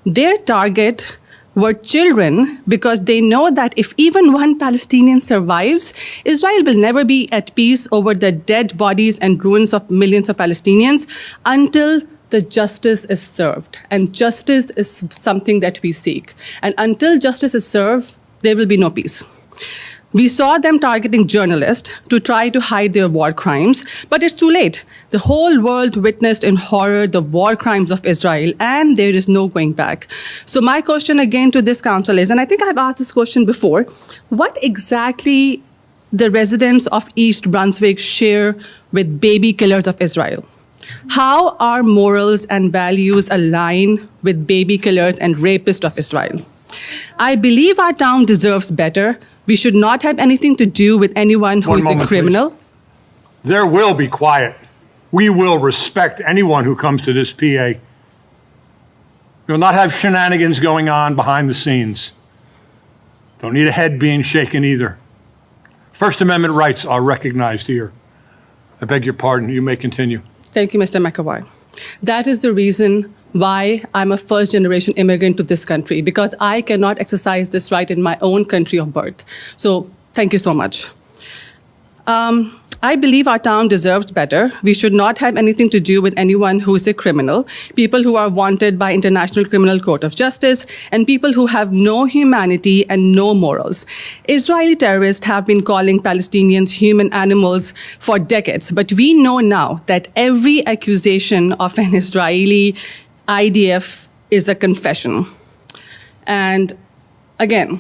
Their target were children because they know that if even one Palestinian survives, Israel will never be at peace over the dead bodies and ruins of millions of Palestinians until the justice is served. And justice is something that we seek. And until justice is served, there will be no peace. We saw them targeting journalists to try to hide their war crimes, but it's too late. The whole world witnessed in horror the war crimes of Israel, and there is no going back. So my question again to this council is, and I think I've asked this question before, what exactly the residents of East Brunswick share with baby killers of Israel? How our morals and values align with baby killers and rapists of Israel? I believe our town deserves better. We should not have anything to do with anyone who is a criminal. Please. There will be quiet. We will respect anyone who comes to this PA. We will not have shenanigans going on behind the scenes. Don't need a head being shaken either. First Amendment rights are recognized here. I beg your pardon. You may continue. Thank you, Mr. McAvoy. That is the reason why I'm a first-generation immigrant to this country, because I cannot exercise this right in my own country of birth. So thank you so much. I believe our town deserves better. We should not have anything to do with anyone who is a criminal, people who are wanted by International Criminal Court of Justice, and people who have no humanity and no morals. Israeli terrorists have been calling Palestinians human animals for decades, but we know now that every accusation of an Israeli IDF is a confession. And again,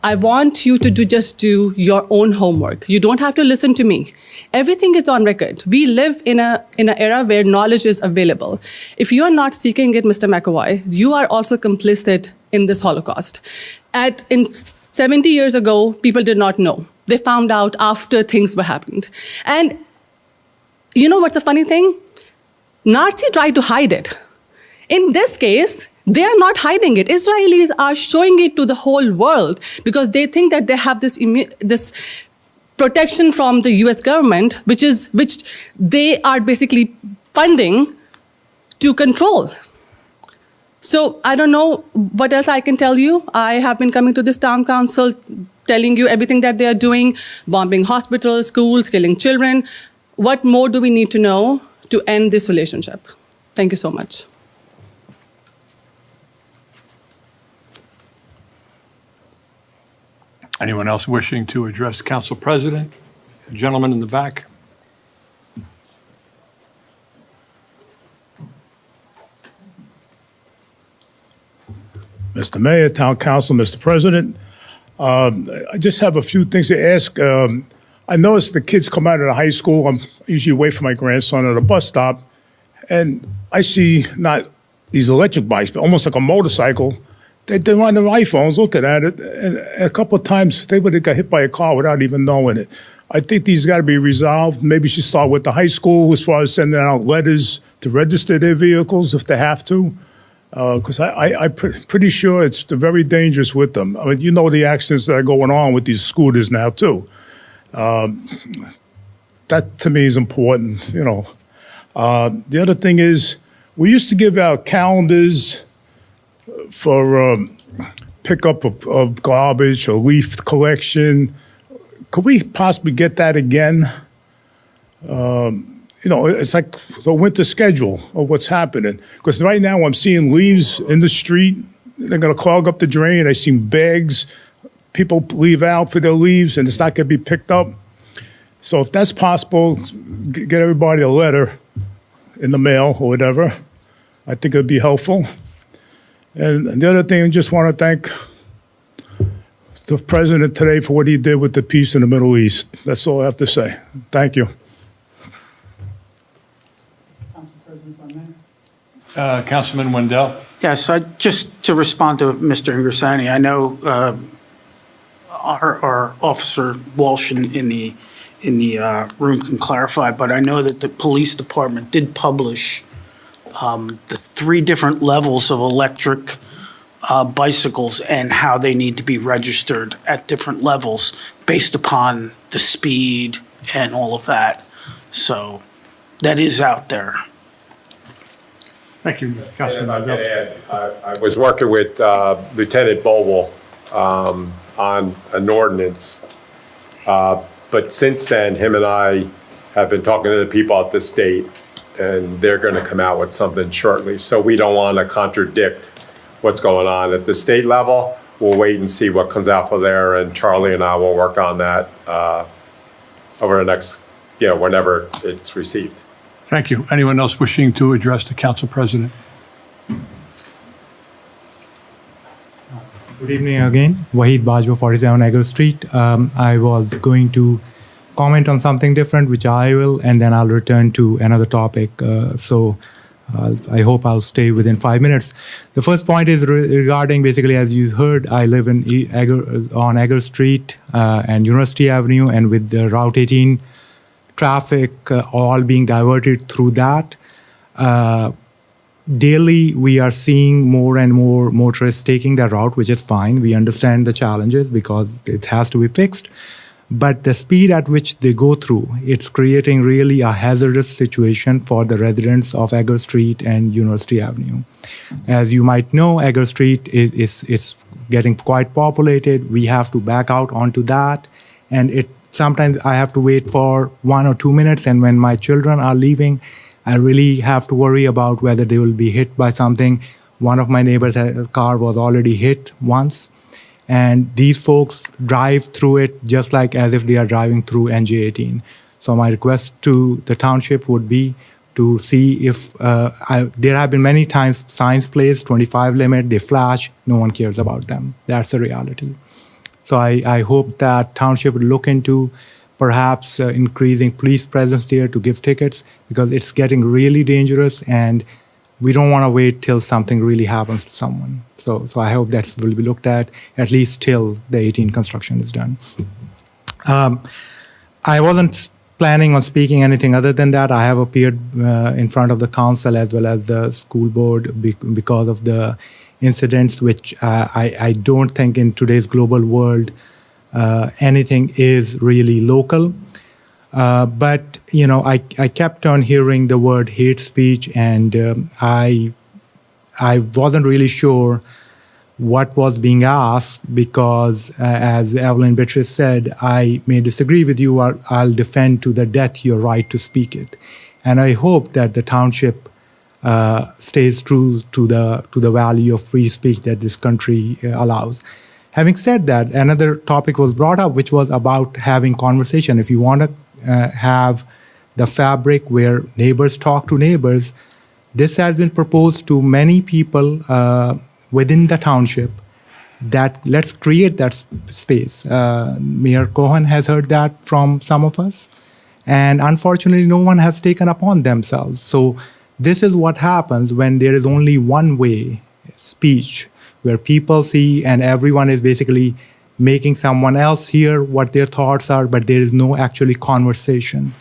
I want you to just do your own homework. You don't have to listen to me. Everything is on record. We live in an era where knowledge is available. If you are not seeking it, Mr. McAvoy, you are also complicit in this Holocaust. 70 years ago, people did not know. They found out after things were happened. And you know what's the funny thing? Nazis tried to hide it. In this case, they are not hiding it. Israelis are showing it to the whole world because they think that they have this protection from the US government, which they are basically funding to control. So I don't know what else I can tell you. I have been coming to this town council telling you everything that they are doing, bombing hospitals, schools, killing children. What more do we need to know to end this relationship? Thank you so much. Anyone else wishing to address the council president? The gentleman in the back. Mr. Mayor, Town Council, Mr. President, I just have a few things to ask. I noticed the kids come out of the high school. I'm usually away from my grandson at a bus stop, and I see not these electric bikes, but almost like a motorcycle. They're on their iPhones looking at it, and a couple of times they would have got hit by a car without even knowing it. I think these got to be resolved. Maybe we should start with the high school as far as sending out letters to register their vehicles if they have to. Because I'm pretty sure they're very dangerous with them. I mean, you know the accidents that are going on with these scooters now, too. That, to me, is important, you know. The other thing is, we used to give out calendars for pickup of garbage or leaf collection. Could we possibly get that again? You know, it's like the winter schedule of what's happening. Because right now I'm seeing leaves in the street. They're going to clog up the drain. I've seen bags. People leave out for their leaves, and it's not going to be picked up. So if that's possible, get everybody a letter in the mail or whatever. I think it would be helpful. And the other thing, I just want to thank the president today for what he did with the peace in the Middle East. That's all I have to say. Thank you. Councilman Wendell. Yes, just to respond to Mr. Ingrasani, I know our Officer Walsh in the room can clarify, but I know that the police department did publish the 3 different levels of electric bicycles and how they need to be registered at different levels based upon the speed and all of that. So that is out there. Thank you, Councilman Wendell. I was working with Lieutenant Bolwell on an ordinance. But since then, him and I have been talking to the people at the state, and they're going to come out with something shortly. So we don't want to contradict what's going on at the state level. We'll wait and see what comes out from there, and Charlie and I will work on that over the next, whenever it's received. Thank you. Anyone else wishing to address the council president? Good evening again. Wahid Bajwa, 47 Eagle Street. I was going to comment on something different, which I will, and then I'll return to another topic. So I hope I'll stay within 5 minutes. The first point is regarding, basically, as you heard, I live on Eagle Street and University Avenue, and with the Route 18 traffic all being diverted through that. Daily, we are seeing more and more motorists taking that route, which is fine. We understand the challenges because it has to be fixed. But the speed at which they go through, it's creating really a hazardous situation for the residents of Eagle Street and University Avenue. As you might know, Eagle Street is getting quite populated. We have to back out onto that. And sometimes I have to wait for 1 or 2 minutes. And when my children are leaving, I really have to worry about whether they will be hit by something. One of my neighbors' car was already hit once. And these folks drive through it just like as if they are driving through NJ18. So my request to the township would be to see if there have been many times signs placed, 25 limit, they flash, no one cares about them. That's the reality. So I hope that township would look into perhaps increasing police presence there to give tickets, because it's getting really dangerous and we don't want to wait till something really happens to someone. So I hope that will be looked at least till the 18 construction is done. I wasn't planning on speaking anything other than that. I have appeared in front of the council as well as the school board because of the incidents, which I don't think in today's global world anything is really local. But I kept on hearing the word hate speech, and I wasn't really sure what was being asked because, as Evelyn Beatrice said, I may disagree with you, or I'll defend to the death your right to speak it. And I hope that the township stays true to the value of free speech that this country allows. Having said that, another topic was brought up, which was about having conversation. If you want to have the fabric where neighbors talk to neighbors, this has been proposed to many people within the township, that let's create that space. Mayor Cohen has heard that from some of us, and unfortunately, no one has taken upon themselves. So this is what happens when there is only one way speech, where people see and everyone is basically making someone else hear what their thoughts are, but there is no actually conversation.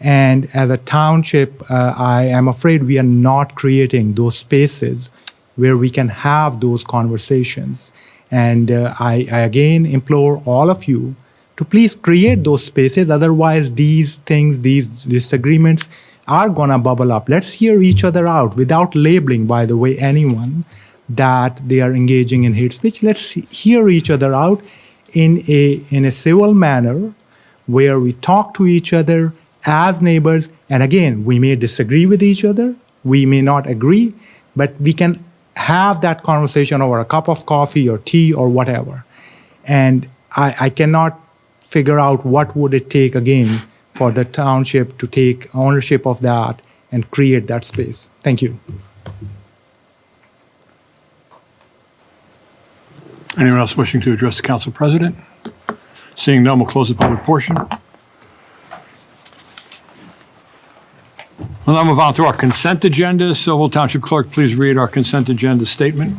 And as a township, I am afraid we are not creating those spaces where we can have those conversations. And I again implore all of you to please create those spaces. Otherwise, these things, these disagreements are going to bubble up. Let's hear each other out without labeling, by the way, anyone that they are engaging in hate speech. Let's hear each other out in a civil manner where we talk to each other as neighbors. And again, we may disagree with each other, we may not agree, but we can have that conversation over a cup of coffee or tea or whatever. And I cannot figure out what would it take again for the township to take ownership of that and create that space. Thank you. Anyone else wishing to address the council president? Seeing none, we'll close the public portion. We'll now move on to our consent agenda. So will Township Clerk please read our consent agenda statement?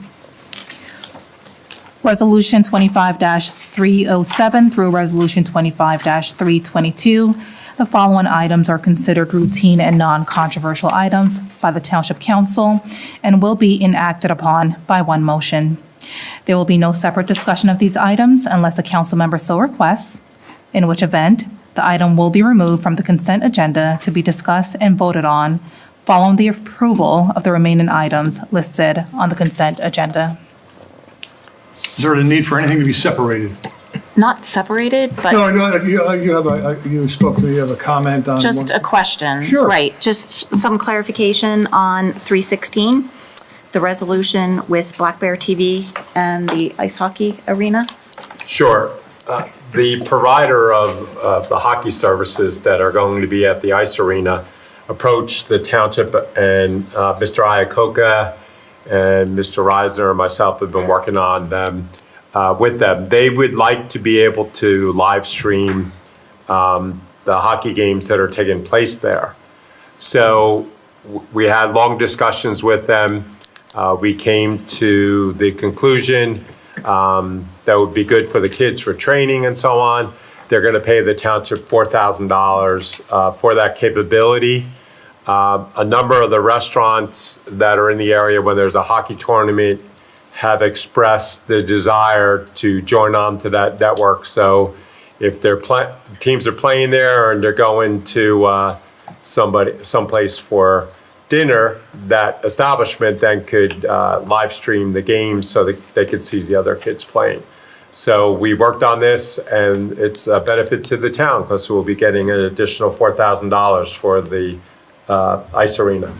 Resolution 25-307 through Resolution 25-322. The following items are considered routine and non-controversial items by the Township Council and will be enacted upon by one motion. There will be no separate discussion of these items unless a council member so requests, in which event the item will be removed from the consent agenda to be discussed and voted on following the approval of the remaining items listed on the consent agenda. Is there a need for anything to be separated? Not separated, but No, you have a comment on? just a question. Sure. Right, just some clarification on 316, the resolution with Black Bear TV and the ice hockey arena. Sure. The provider of the hockey services that are going to be at the ice arena approached the township, and Mr. Iacoca and Mr. Reisner and myself have been working on them with them. They would like to be able to live stream the hockey games that are taking place there. So we had long discussions with them. We came to the conclusion that would be good for the kids for training and so on. They're going to pay the township $4,000 for that capability. A number of the restaurants that are in the area when there's a hockey tournament have expressed the desire to join on to that network. So if their teams are playing there and they're going to someplace for dinner, that establishment then could live stream the games so that they could see the other kids playing. So we worked on this, and it's a benefit to the town because we'll be getting an additional $4,000 for the ice arena.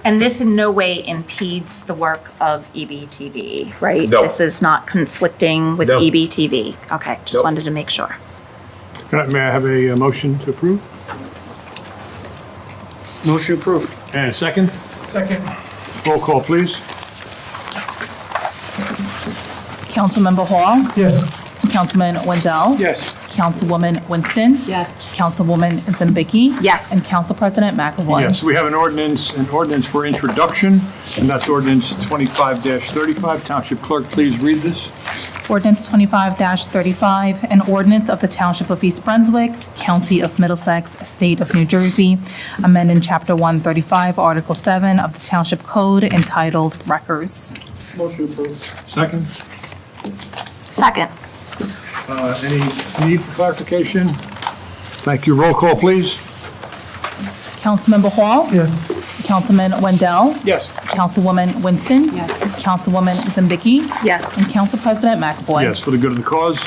And this in no way impedes the work of EBTV, right? No. This is not conflicting with No. EBTV. Okay, just Nope. wanted to make sure. May I have a motion to approve? Motion approved. And a second? Second. Roll call, please. Councilmember Hall? Yes. Councilman Wendell? Yes. Councilwoman Winston? Yes. Councilwoman Zambicki? Yes. And Council President McAvoy? Yes, we have an ordinance for introduction, and that's ordinance 25-35. Township Clerk, please read this. Ordinance 25-35, an ordinance of the Township of East Brunswick, County of Middlesex, State of New Jersey, amending Chapter 135, Article 7 of the Township Code entitled Records. Motion approved. Second. Second. Any need for clarification? Thank you. Roll call, please. Councilmember Hall? Yes. Councilman Wendell? Yes. Councilwoman Winston? Yes. Councilwoman Zambicki? Yes. And Council President McAvoy? Yes, for the good of the cause.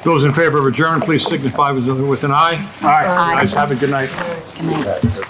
Those in favor of adjournment, please signify with an aye. Aye. Ayes have it. Good night. Good night.